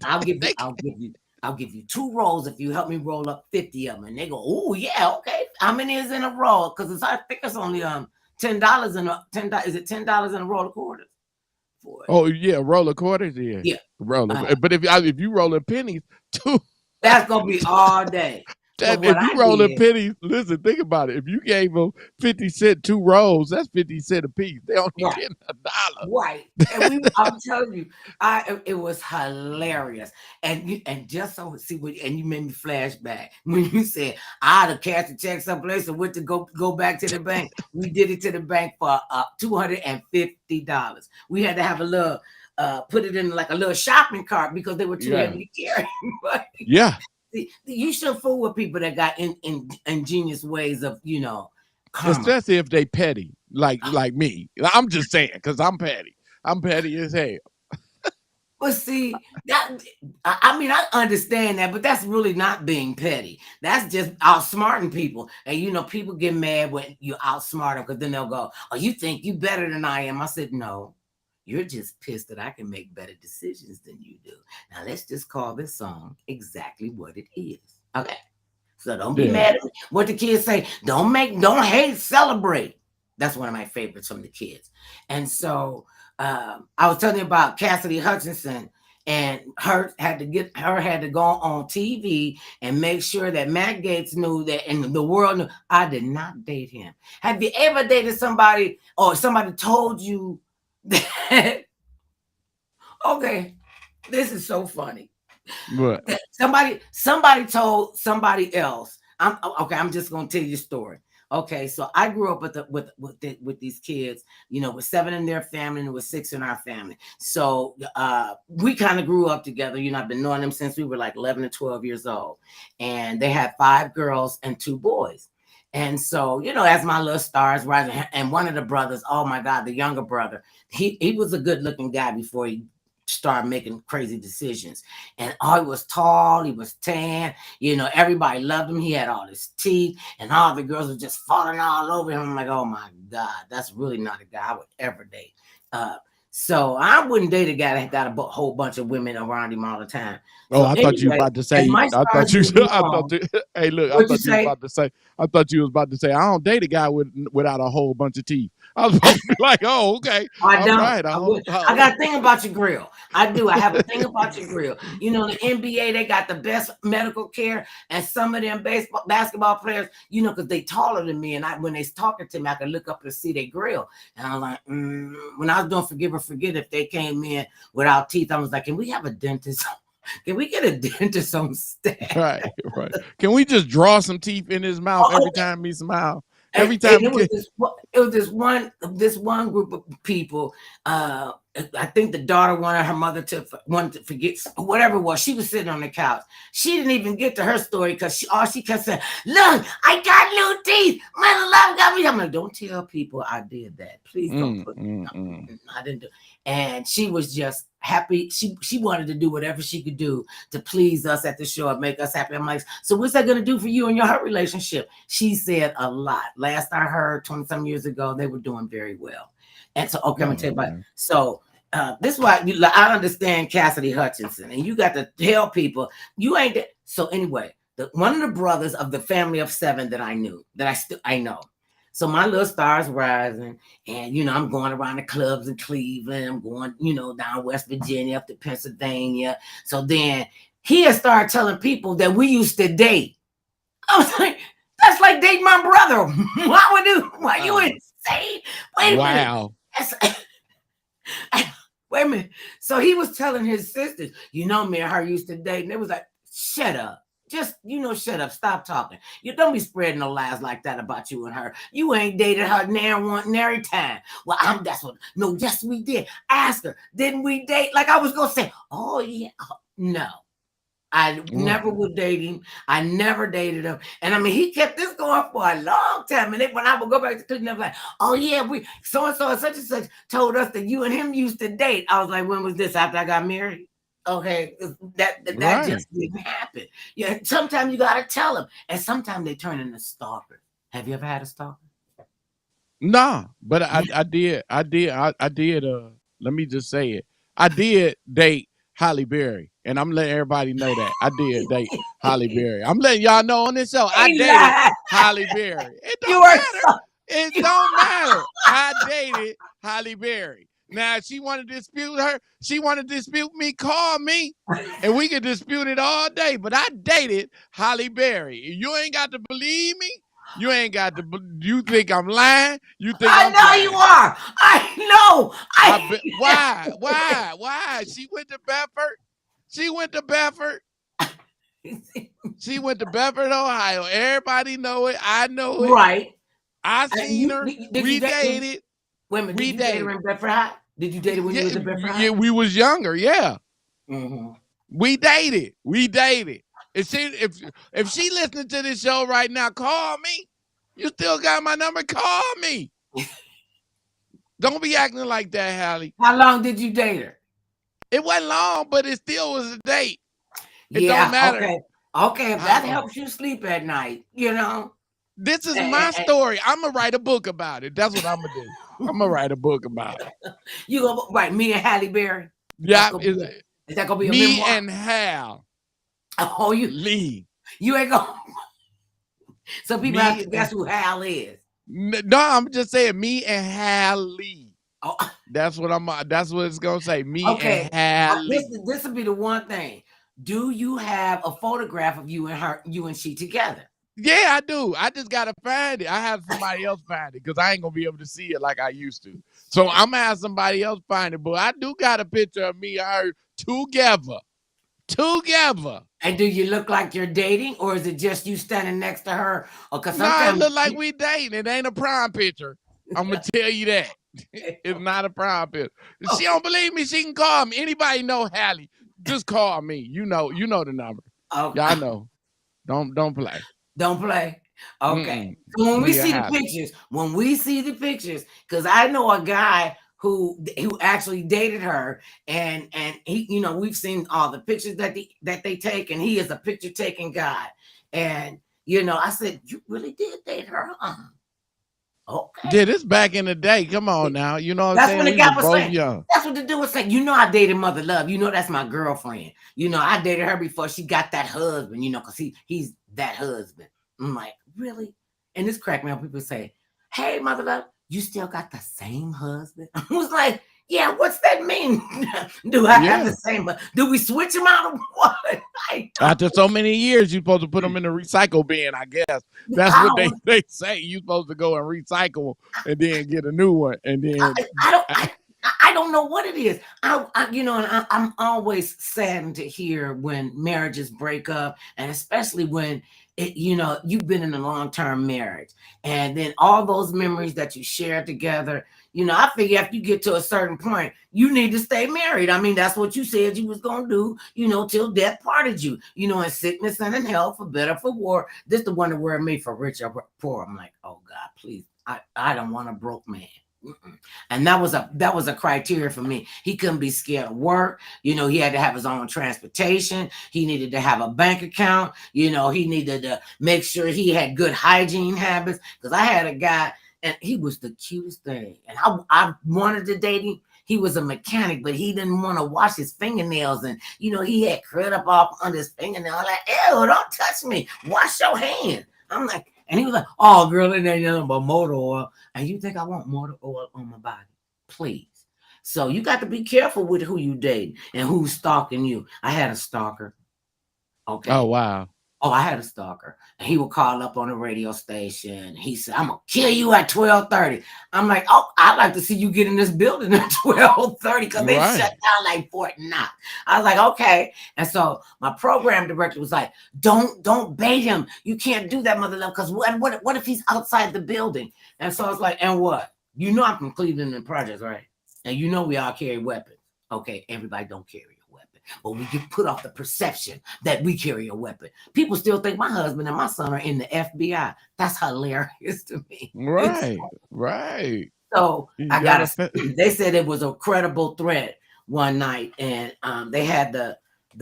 I'll give you 2 rolls if you help me roll up 50 of them. And they go, oh yeah, okay. How many is in a roll? Because I think it's only $10 in a $10. Is it $10 in a roll of quarters? for it. Oh yeah, roller quarters, yeah. Yeah. Roller. But if you rolling pennies, too, That's gonna be all day. So that what if you I rolling did, pennies, listen, think about it. If you gave them 50 cent 2 rolls, that's 50 cent a piece. They only right, getting $1. right, I'm telling you, it was hilarious, and just so see what, and you made me flash back when you said I'd have cashed a check someplace and went to go back to the bank. We did it to the bank for $250. We had to have a little put it in like a little shopping cart because they were too heavy to carry. Right? Yeah. You shouldn't fool with people that got ingenious ways of, karma. Especially if they petty, like me. I'm just saying, because I'm petty. I'm petty as hell. But see, I mean, I understand that, but that's really not being petty. That's just outsmarting people. And people get mad when you outsmart them because then they'll go, "Oh, you think you better than I am?" I said, "No, you're just pissed that I can make better decisions than you do." Now let's just call this song exactly what it is. Okay. So don't be mad at me. What the kids say, don't hate, celebrate. That's one of my favorites from the kids. And so I was telling you about Cassidy Hutchinson, and her had to go on TV and make sure that Matt Gaetz knew that, and the world knew I did not date him. Have you ever dated somebody, or somebody told you that? Okay, this is so funny. What? Somebody told somebody else. I'm just gonna tell you a story. Okay, so I grew up with these kids, with 7 in their family and with 6 in our family. So we kind of grew up together. I've been knowing them since we were like 11 and 12 years old, and they had 5 girls and 2 boys. And so, as my little stars rising, and one of the brothers, oh my God, the younger brother, he was a good looking guy before he started making crazy decisions. And he was tall, he was tan, everybody loved him. He had all his teeth, and all the girls were just falling all over him. I'm like, oh my God, that's really not a guy I would ever date. So I wouldn't date a guy that got a whole bunch of women around him all the time. Oh, So I thought you were about to say. Hey, look, I thought you was about to say. I thought you was about to say. I don't date a guy without a whole bunch of teeth. I was about to be like, oh, okay. I don't. Right, I got a thing about your grill. I do. I have a thing about your grill. The NBA, they got the best medical care, and some of them basketball players, because they taller than me, and when they's talking to me, I can look up and see their grill. And I'm like, when I was doing Forgive or Forget, if they came in without teeth, I was like, can we have a dentist? Can we get a dentist on staff? Right. Can we just draw some teeth in his mouth every time he smiles? Every time it was this one group of people. I think the daughter wanted her mother to forget whatever it was. She was sitting on the couch. She didn't even get to her story because all she kept saying, "Look, I got new teeth. My love got me." I'm like, don't tell people I did that. Please don't put me. I didn't do. And she was just happy. She wanted to do whatever she could do to please us at the show and make us happy. I'm like, so what's that going to do for you and her relationship? She said a lot. Last I heard, 20-some years ago, they were doing very well. And so, okay, I'm going to tell you about it. So this is why I understand Cassidy Hutchinson, and you got to tell people you ain't that. So anyway, one of the brothers of the family of 7 that I knew, that I know. So my little stars rising, and I'm going around the clubs in Cleveland. I'm going, down West Virginia up to Pennsylvania. So then he had started telling people that we used to date. I was like, that's like dating my brother. Why you insane? Wait a minute. Wait a minute. So he was telling his sisters, me and her used to date. And it was like, shut up. Just, shut up. Stop talking. You don't be spreading no lies like that about you and her. You ain't dated her nary time. Well, yes, we did. Ask her, didn't we date? Like I was going to say, oh, yeah. No. I never would date him. I never dated him. And I mean, he kept this going for a long time. And when I would go back to Cleveland, I'm like, oh yeah, we so-and-so and such and such told us that you and him used to date. I was like, when was this? After I got married? Okay, that just didn't happen. Yeah, sometimes you gotta tell them. And sometimes they turn into stalkers. Have you ever had a stalker? Nah, but I did. Let me just say it. I did date Halle Berry, and I'm letting everybody know that I did date Halle Berry. I'm letting y'all know on this show I dated Halle Berry. It don't matter. It don't matter. I dated Halle Berry. Now, if she want to dispute her, she want to dispute me, call me, and we can dispute it all day. But I dated Halle Berry. You ain't got to believe me. You ain't got to. You think I'm lying? You think I I'm know playing? you are. I know. Why? She went to Bedford. She went to Bedford. She went to Bedford, Ohio. Everybody know it. I know it. Right. I seen her. We dated. Wait a minute. We Did you date her dated. in Bedford High? Did you date her when you was in Bedford High? Yeah, we was younger. Yeah. Mm-hmm. We dated. We dated. If she listening to this show right now, call me. You still got my number? Call me. Don't be acting like that, Halle. How long did you date her? It wasn't long, but it still was a date. It Yeah, don't matter. okay. Okay, if that helps you sleep at night, you know. This is my story. I'm going to write a book about it. That's what I'm going to do. I'm going to write a book about it. You going to write me and Halle Berry? Yeah. Is that going to be a me memoir? and Hal. Oh, Lee. You ain't going to. So people have to guess who Hal is. No, I'm just saying me and Hal Lee. Oh. That's what it's going to say. Me Okay. and Hal Lee. This will be the one thing. Do you have a photograph of you and she together? Yeah, I do. I just gotta find it. I have somebody else find it because I ain't gonna be able to see it like I used to. So I'm gonna have somebody else find it. But I do got a picture of me and her together. And do you look like you're dating, or is it just you standing next to her? Or because no, it look like we dating. It ain't a prom picture. I'm gonna tell you that. It's not a prom picture. If she don't believe me, she can call me. Anybody know Halle? Just call me. You know the number. Okay. Y'all know. Don't play. Don't play. Okay. So when we see the pictures, because I know a guy who actually dated her, and he, you know, we've seen all the pictures that they take, and he is a picture taking guy. And you know, I said, you really did date her, huh? Okay. Yeah, this back in the day. Come on now. You know what That's I'm when saying? the guy was saying. Young. That's what the dude was saying. You know, I dated Mother Love. You know, that's my girlfriend. You know, I dated her before she got that husband, you know, because he's that husband. I'm like, really? And this cracked me up. People say, hey, Mother Love, you still got the same husband? I was like, yeah, what's that mean? Do I have the same? Do we switch them out or what? After so many years, you're supposed to put them in the recycle bin, I guess. That's what they say. You're supposed to go and recycle and then get a new one. And then I don't know what it is. You know, and I'm always saddened to hear when marriages break up, and especially when you know, you've been in a long-term marriage, and then all those memories that you share together. You know, I figure if you get to a certain point, you need to stay married. I mean, that's what you said you was gonna do. You know, till death parted you. You know, in sickness and in health, for better, for war. This the one that word me for rich or poor. I'm like, oh God, please, I don't want a broke man. And that was a criteria for me. He couldn't be scared of work. You know, he had to have his own transportation. He needed to have a bank account. You know, he needed to make sure he had good hygiene habits. Because I had a guy, and he was the cutest thing. And I wanted to date him. He was a mechanic, but he didn't want to wash his fingernails. And, you know, he had crud up off under his fingernail. I'm like, ew, don't touch me. Wash your hands. I'm like, and he was like, oh, girl, it ain't nothing but motor oil. And you think I want motor oil on my body? Please. So you got to be careful with who you date and who's stalking you. I had a stalker. Okay. Oh, wow. Oh, I had a stalker. And he would call up on the radio station. He said, I'm going to kill you at 12:30. I'm like, oh, I'd like to see you get in this building at 12:30 because they shut down like Fort Knox. I was like, okay. And so my program director was like, don't bait him. You can't do that, Mother Love, because what if he's outside the building? And so I was like, and what? You know I'm from Cleveland and Projects, right? And you know we all carry weapons. Okay, everybody don't carry a weapon. But we get put off the perception that we carry a weapon. People still think my husband and my son are in the FBI. That's hilarious to me. Right. So they said it was a credible threat one night, and they had the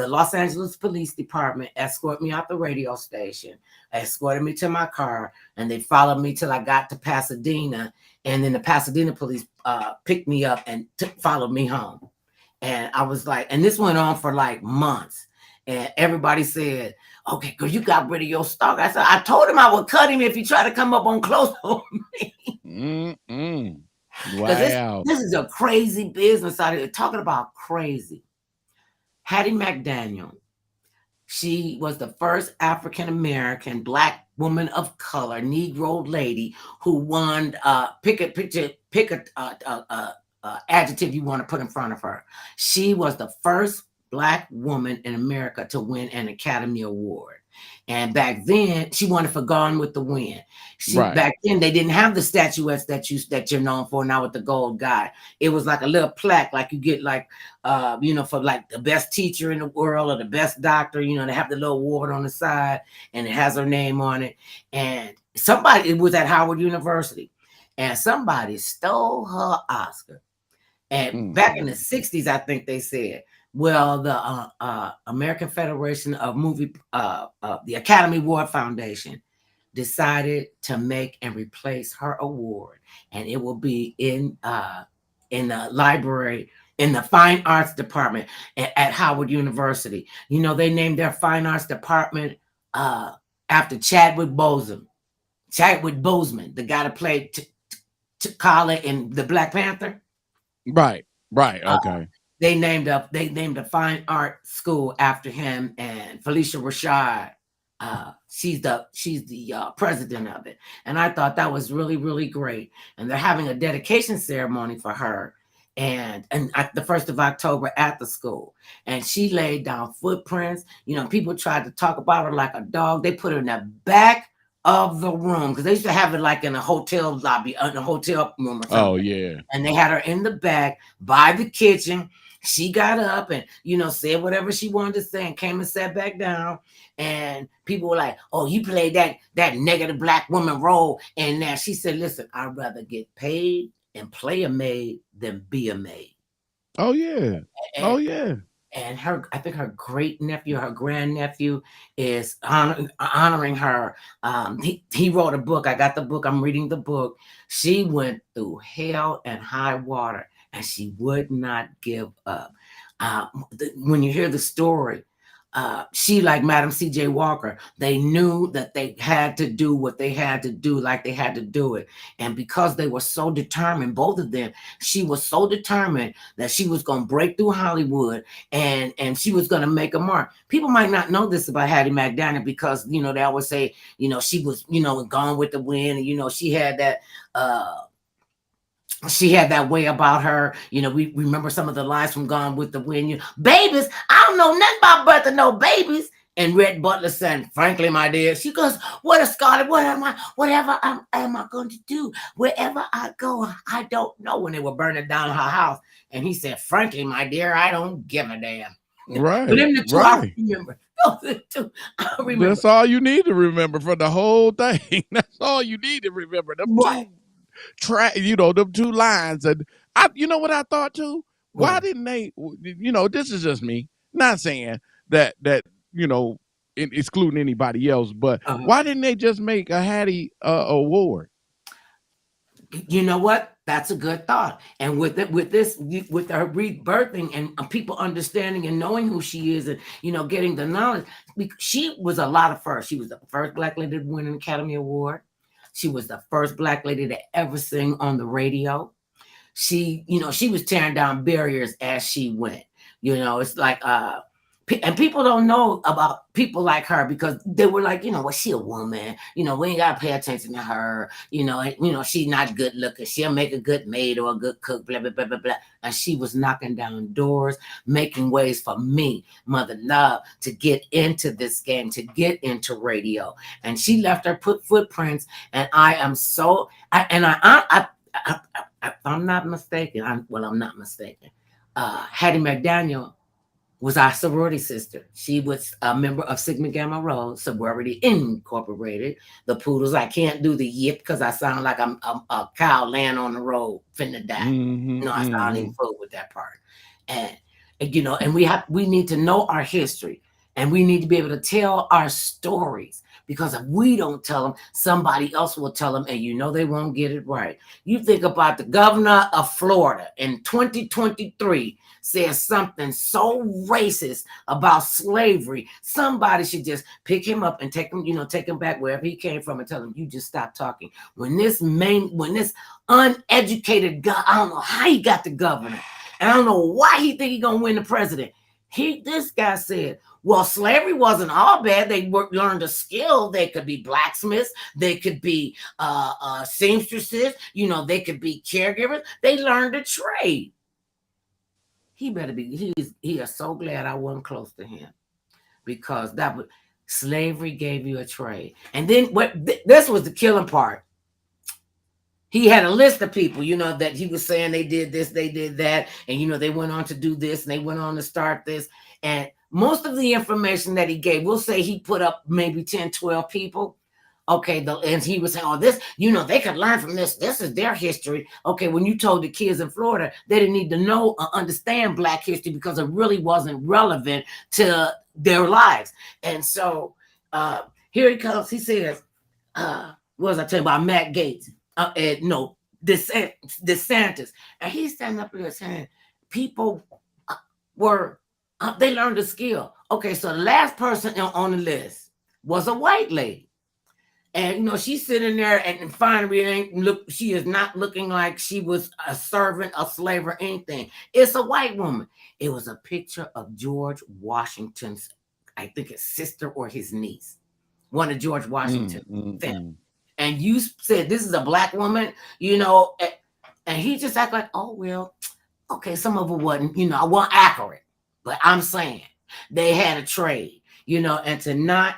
Los Angeles Police Department escort me out the radio station, escorted me to my car, and they followed me till I got to Pasadena, and then the Pasadena police picked me up and followed me home. And I was like, and this went on for like months. And everybody said, okay, girl, you got rid of your stalker. I said, I told him I would cut him if he tried to come up on close on me. Because Wow. this is a crazy business out here. Talking about crazy. Hattie McDaniel. She was the first African American Black woman of color, Negro lady who won. Pick a adjective you want to put in front of her. She was the first Black woman in America to win an Academy Award. And back then, she won it for Gone with the Wind. Right. Back then they didn't have the statuettes that you're known for now with the gold guy. It was like a little plaque, like you get like for like the best teacher in the world or the best doctor. They have the little award on the side and it has her name on it. And it was at Howard University, and somebody stole her Oscar. And back in the 60s, I think they said, well, the American Federation of the Academy Award Foundation decided to make and replace her award, and it will be in the library in the fine arts department at Howard University. They named their fine arts department after Chadwick Boseman, the guy that played T'Challa in the Black Panther. Right. Okay. They named a fine art school after him, and Felicia Rashad, she's the president of it. And I thought that was really, really great. And they're having a dedication ceremony for her, and at the 1st of October at the school. And she laid down footprints. People tried to talk about her like a dog. They put her in the back of the room, because they used to have it like in a hotel lobby, in a hotel room or something. Oh yeah. And they had her in the back by the kitchen. She got up and, said whatever she wanted to say and came and sat back down. And people were like, oh, you played that negative Black woman role. And now she said, listen, I'd rather get paid and play a maid than be a maid. Oh yeah. And I think her great nephew, her grandnephew, is honoring her. He wrote a book. I got the book. I'm reading the book. She went through hell and high water, and she would not give up. When you hear the story, she, like Madam C.J. Walker, they knew that they had to do what they had to do, like they had to do it. And because they were so determined, both of them, she was so determined that she was going to break through Hollywood and she was going to make a mark. People might not know this about Hattie McDaniel because, they always say, she was, Gone with the Wind. And, she had that way about her. We remember some of the lines from Gone with the Wind. Babies, I don't know nothing about birth of no babies. And Red Butler said, frankly, my dear, she goes, what a Scarlet, whatever am I going to do? Wherever I go, I don't know, when they were burning down her house. And he said, frankly, my dear, I don't give a damn. Right. But in the two, right. I remember. That's all you need to remember for the whole thing. That's all you need to remember. Them Right. them two lines. And you know what I thought too? Why didn't they? This is just me. Not saying that excluding anybody else, but why didn't they just make a Hattie award? You know what? That's a good thought. And with her rebirthing and people understanding and knowing who she is and, getting the knowledge, she was a lot of firsts. She was the first Black lady to win an Academy Award. She was the first Black lady to ever sing on the radio. She was tearing down barriers as she went. It's like, and people don't know about people like her because they were like, she a woman, we ain't gotta pay attention to her, she's not good looking, she'll make a good maid or a good cook, blah, blah, blah, blah, blah. And she was knocking down doors, making ways for me, Mother Love, to get into this game, to get into radio. And she left her footprints, and I am so, if I'm not mistaken, I'm not mistaken, Hattie McDaniel was our sorority sister. She was a member of Sigma Gamma Rho, Sorority Incorporated. The Poodles, I can't do the yip because I sound like I'm a cow laying on the road, finna die. I sound even fool with that part. And we need to know our history, and we need to be able to tell our stories, because if we don't tell them, somebody else will tell them, and they won't get it right. You think about the governor of Florida in 2023 says something so racist about slavery, somebody should just pick him up and take him, take him back wherever he came from and tell him, you just stop talking. When this uneducated guy, I don't know how he got the governor, and I don't know why he think he gonna win the president. This guy said, well, slavery wasn't all bad. They learned a skill. They could be blacksmiths. They could be seamstresses. They could be caregivers. They learned a trade. He better be. He is so glad I wasn't close to him, because slavery gave you a trade. And then this was the killing part. He had a list of people, that he was saying they did this, they did that, and they went on to do this, and they went on to start this. And most of the information that he gave, we'll say he put up maybe 10, 12 people. Okay, and he was saying, oh, this, they could learn from this. This is their history. Okay, when you told the kids in Florida, they didn't need to know or understand Black history because it really wasn't relevant to their lives. And so here he comes. He says, what was I telling you about Matt Gaetz? No, DeSantis. And he's standing up here saying people they learned a skill. Okay, so the last person on the list was a white lady. And, she's sitting there and finally she is not looking like she was a servant, a slave, or anything. It's a white woman. It was a picture of George Washington's, I think his sister or his niece, one of George Washington's family. And you said, this is a Black woman, and he just act like, oh, well, okay, some of it wasn't, wasn't accurate. But I'm saying they had a trade, and to not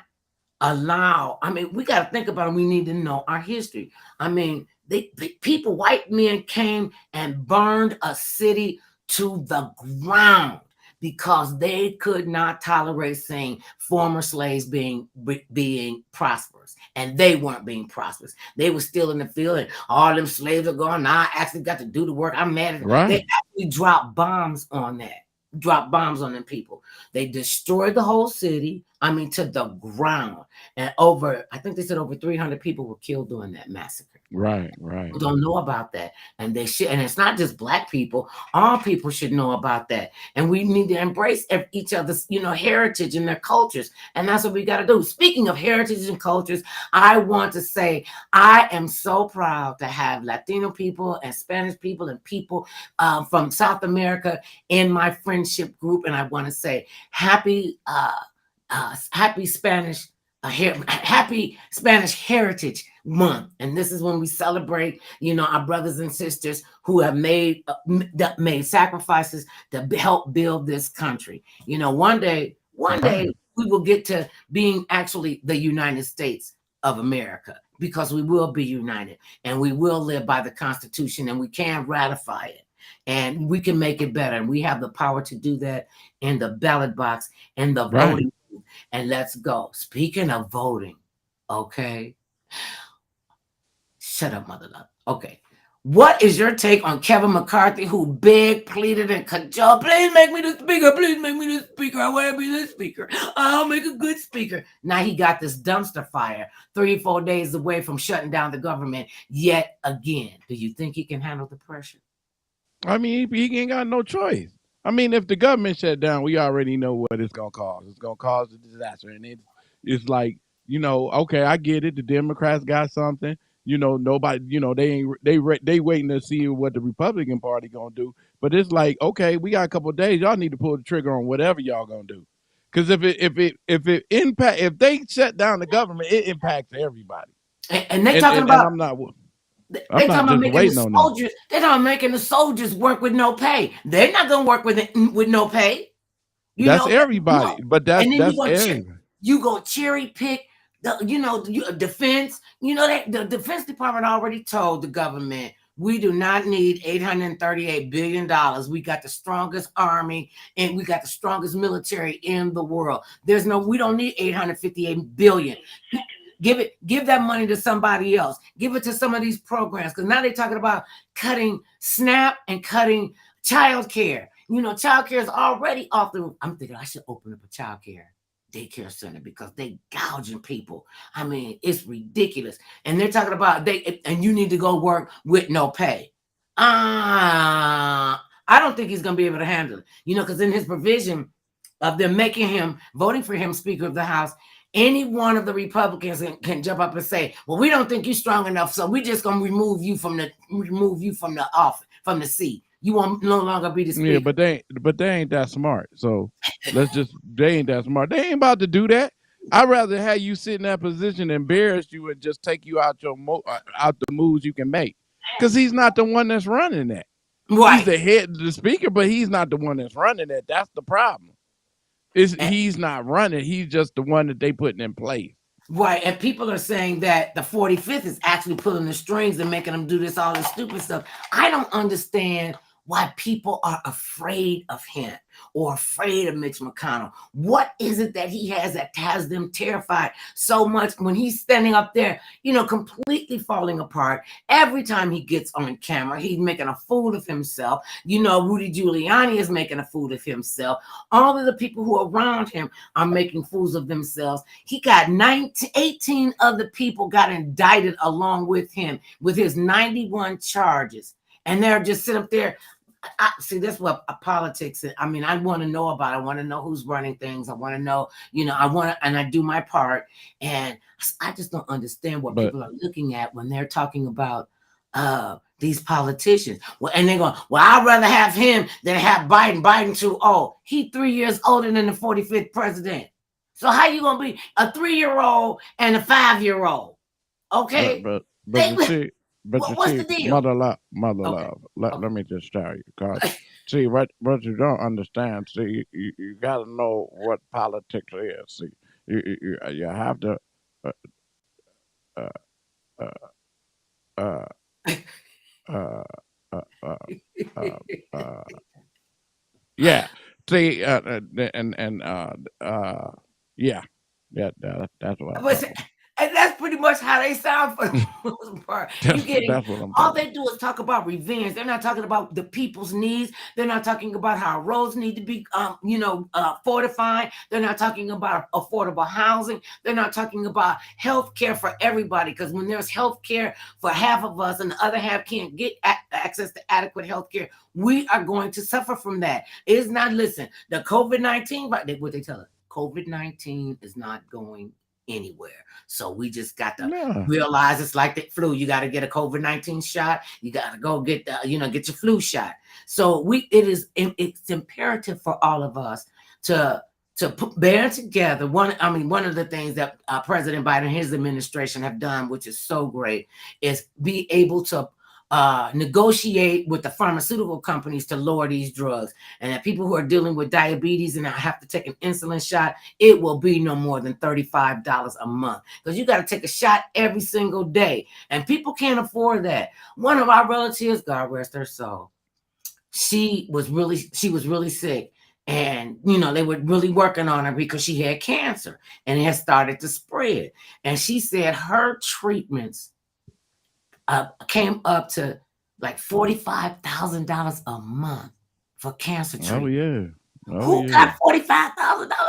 allow, we got to think about it. We need to know our history. White men came and burned a city to the ground because they could not tolerate seeing former slaves being prosperous, and they weren't being prosperous. They were still in the field, and all them slaves are gone. Now I actually got to do the work. I'm mad at them. Right. They actually dropped bombs on that. Dropped bombs on them people. They destroyed the whole city, to the ground. And I think they said over 300 people were killed during that massacre. Right. People don't know about that. And they should. And it's not just Black people. All people should know about that. And we need to embrace each other's, heritage and their cultures. And that's what we got to do. Speaking of heritage and cultures, I want to say I am so proud to have Latino people and Spanish people and people from South America in my friendship group. And I want to say happy Spanish Heritage Month. And this is when we celebrate, our brothers and sisters who have made sacrifices to help build this country. One day we will get to being actually the United States of America, because we will be united and we will live by the Constitution, and we can ratify it. And we can make it better. And we have the power to do that in the ballot box and the voting. And let's go. Speaking of voting, okay. Shut up, mother love. Okay. What is your take on Kevin McCarthy, who begged, pleaded, and cajoled? Please make me the speaker. Please make me the speaker. I want to be the speaker. I'll make a good speaker. Now he got this dumpster fire 3-4 days away from shutting down the government yet again. Do you think he can handle the pressure? He ain't got no choice. If the government shut down, we already know what it's gonna cause. It's gonna cause a disaster, and it's like, okay, I get it. The Democrats got something. Nobody. They waiting to see what the Republican Party gonna do. But it's like, okay, we got a couple of days. Y'all need to pull the trigger on whatever y'all gonna do, because if they shut down the government, it impacts everybody. And they talking about. I'm not. They're talking about making the soldiers. They're talking about making the soldiers work with no pay. They're not going to work with no pay. That's everybody, but that's everybody. You go cherry pick the defense. The Defense Department already told the government, we do not need $838 billion. We got the strongest army and we got the strongest military in the world. We don't need $858 billion. Give that money to somebody else. Give it to some of these programs, because now they're talking about cutting SNAP and cutting child care. Child care is already off the. I'm thinking I should open up a child care daycare center, because they gouging people. It's ridiculous. And they're talking about and you need to go work with no pay. I don't think he's going to be able to handle it. Because in his provision of them voting for him Speaker of the House, any one of the Republicans can jump up and say, "Well, we don't think you're strong enough, so we're just going to remove you from the office, from the seat. You won't no longer be the Speaker." Yeah, but they ain't that smart. So they ain't that smart. They ain't about to do that. I'd rather have you sit in that position, embarrass you, and just take you out out the moves you can make. Because he's not the one that's running that. Right. He's the speaker, but he's not the one that's running it. That's the problem. He's not running. He's just the one that they putting in place. Right. And people are saying that the 45th is actually pulling the strings and making them do all this stupid stuff. I don't understand why people are afraid of him or afraid of Mitch McConnell. What is it that he has that has them terrified so much when he's standing up there, completely falling apart? Every time he gets on camera, he's making a fool of himself. Rudy Giuliani is making a fool of himself. All of the people who are around him are making fools of themselves. He got 18 other people got indicted along with him with his 91 charges. And they're just sitting up there. See, that's what politics is. I mean, I want to know about it. I want to know who's running things. I want to know, and I do my part. And I just don't understand what people are looking at when they're talking about these politicians. Well, and they're going, well, I'd rather have him than have Biden. Biden too old. He's 3 years older than the 45th president. So how you going to be a 3-year-old and a 5-year-old? Okay. What's the deal? Mother love. Let me just tell you, because see, what you don't understand. See, you got to know what politics is. See, you have to. Yeah. See, yeah. That's what I'm talking. And that's pretty much how they sound for the most part. All they do is talk about revenge. They're not talking about the people's needs. They're not talking about how roads need to be, fortified. They're not talking about affordable housing. They're not talking about health care for everybody. Because when there's health care for half of us and the other half can't get access to adequate health care, we are going to suffer from that. It's not, listen, the COVID-19, what they tell us, COVID-19 is not going anywhere. So we just got to realize it's like the flu. You got to get a COVID-19 shot. You got to go get get your flu shot. So it's imperative for all of us to bear together. One of the things that President Biden and his administration have done, which is so great, is be able to negotiate with the pharmaceutical companies to lower these drugs, and that people who are dealing with diabetes and have to take an insulin shot, it will be no more than $35 a month, because you got to take a shot every single day, and people can't afford that. One of our relatives, God rest her soul, she was really sick, and they were really working on her because she had cancer and it had started to spread, and she said her treatments came up to like $45,000 a month for cancer treatment. Who got $45,000 a month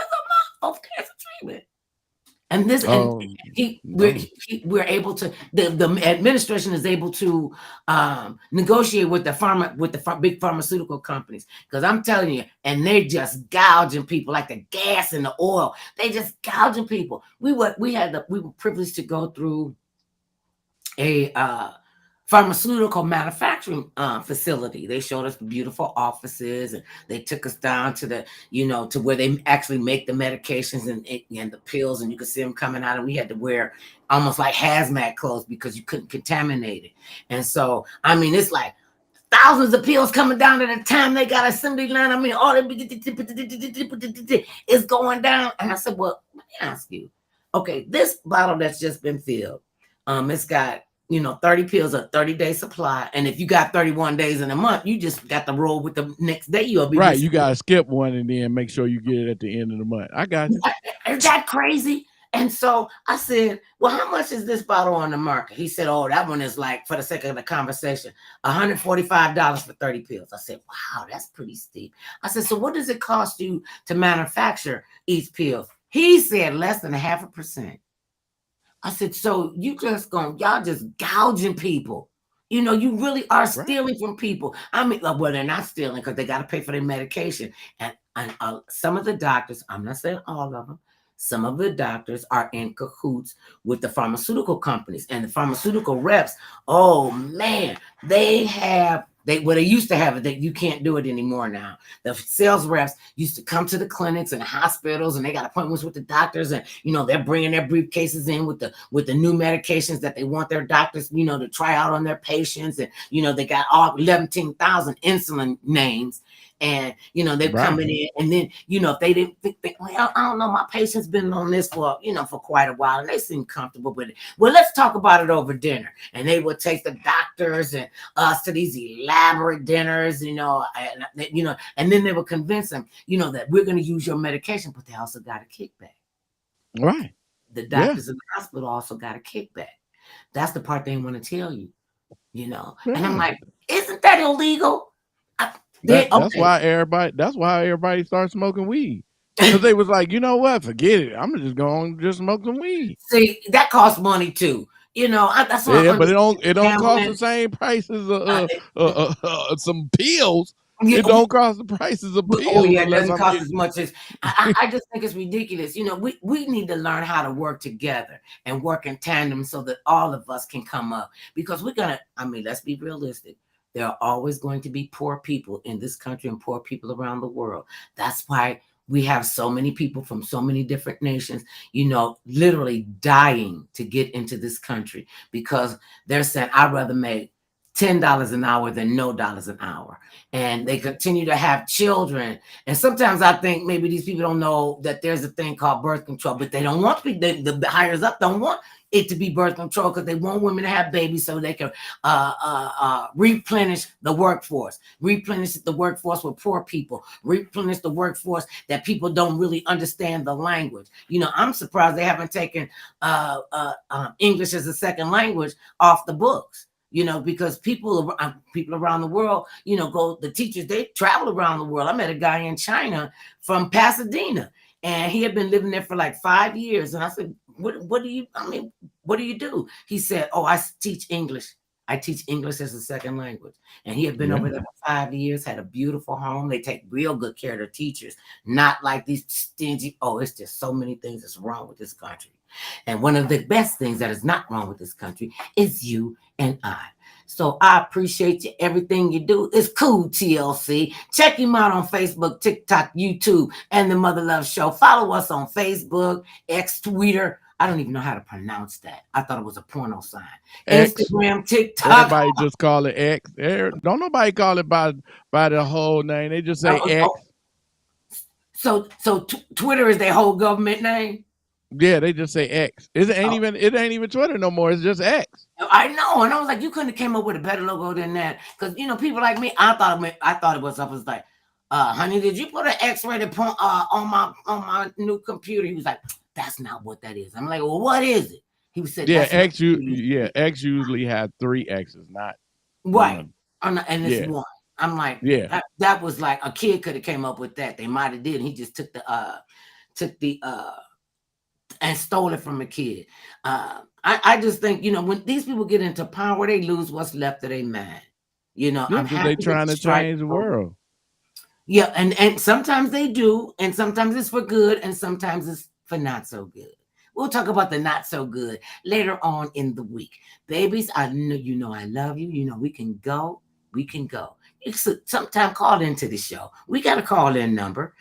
for cancer treatment? And we're able to. The administration is able to negotiate with the big pharmaceutical companies, because I'm telling you, and they're just gouging people like the gas and the oil. They just gouging people. We were privileged to go through a pharmaceutical manufacturing facility. They showed us beautiful offices, and they took us down to the to where they actually make the medications and the pills, and you could see them coming out, and we had to wear almost like hazmat clothes because you couldn't contaminate it. And so it's like thousands of pills coming down at a time. They got assembly line. All is going down. And I said, well, let me ask you, okay, this bottle that's just been filled, it's got 30 pills, a 30-day supply. And if you got 31 days in a month, you just got to roll with the next day. You'll be right. You got to skip one and then make sure you get it at the end of the month. I got you. Is that crazy? And so I said, well, how much is this bottle on the market? He said, oh, that one is, like, for the sake of the conversation, $145 for 30 pills. I said, wow, that's pretty steep. I said, so what does it cost you to manufacture each pill? He said less than 0.5%. I said, so y'all just gouging people. You know, you really are stealing from people. I mean, well, they're not stealing because they got to pay for their medication. And some of the doctors, I'm not saying all of them, some of the doctors are in cahoots with the pharmaceutical companies and the pharmaceutical reps. Oh man, they used to have it that you can't do it anymore now. The sales reps used to come to the clinics and the hospitals, and they got appointments with the doctors, and you know they're bringing their briefcases in with the new medications that they want their doctors, you know, to try out on their patients, and you know they got all 11,000 insulin names. And you know they're coming in, and then you know if they didn't think, well, I don't know, my patient's been on this for for quite a while, and they seem comfortable with it. Well, let's talk about it over dinner, and they would take the doctors and us to these elaborate dinners, and then they would convince them, that we're going to use your medication, but they also got a kickback. Right. The doctors in the hospital also got a kickback. That's the part they didn't want to tell you, And I'm like, isn't that illegal? That's why everybody started smoking weed. Because they was like, you know what? Forget it. I'm just going to just smoke some weed. See, that costs money too. That's what but it don't cost the same prices of some pills. Yeah, it don't cost the prices of pills. Oh yeah, it doesn't cost as much as I just think it's ridiculous. We need to learn how to work together and work in tandem so that all of us can come up, because let's be realistic. There are always going to be poor people in this country and poor people around the world. That's why we have so many people from so many different nations, literally dying to get into this country, because they're saying, I'd rather make $10 an hour than no dollars an hour. And they continue to have children. And sometimes I think maybe these people don't know that there's a thing called birth control, but they don't want to be, the hires up don't want it to be birth control, because they want women to have babies so they can replenish the workforce with poor people, replenish the workforce that people don't really understand the language. I'm surprised they haven't taken English as a second language off the books. Because people around the world, the teachers, they travel around the world. I met a guy in China from Pasadena, and he had been living there for like 5 years. And I said, what do you do? He said, oh, I teach English. I teach English as a second language. And he had been over there for 5 years, had a beautiful home. They take real good care of their teachers, not like these stingy, it's just so many things that's wrong with this country. And one of the best things that is not wrong with this country is you and I. So I appreciate you. Everything you do is cool, TLC. Check him out on Facebook, TikTok, YouTube, and the Mother Love Show. Follow us on Facebook, X, Twitter. I don't even know how to pronounce that. I thought it was a porno sign. X. Instagram, TikTok. Everybody just call it X. Don't nobody call it by the whole name. They just say X. So Twitter is their whole government name? Yeah, they just say X. It ain't even Twitter no more. It's just X. I know, and I was like, you couldn't have came up with a better logo than that, because people like me, I thought it was like, honey, did you put an X-rated on my new computer? He was like, that's not what that is. I'm like, well, what is it? He said, X usually have 3 X's, not right, and it's one. I'm like, that was like a kid could have came up with that. They might have did. He just took the and stole it from a kid. I just think, when these people get into power, they lose what's left of their mind. They trying to change the world. Yeah, and sometimes they do, and sometimes it's for good, and sometimes it's for not so good. We'll talk about the not so good later on in the week. Babies, I know I love you. We can go. You can sometime call into the show. We got a call-in number.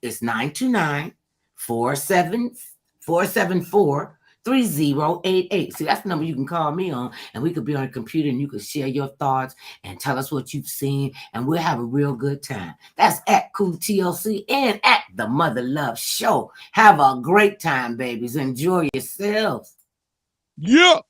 It's 929-474-3088. See, that's the number you can call me on, and we could be on a computer, and you could share your thoughts and tell us what you've seen, and we'll have a real good time. That's at Cool TLC and at the Mother Love Show. Have a great time, babies. Enjoy yourselves. Yeah.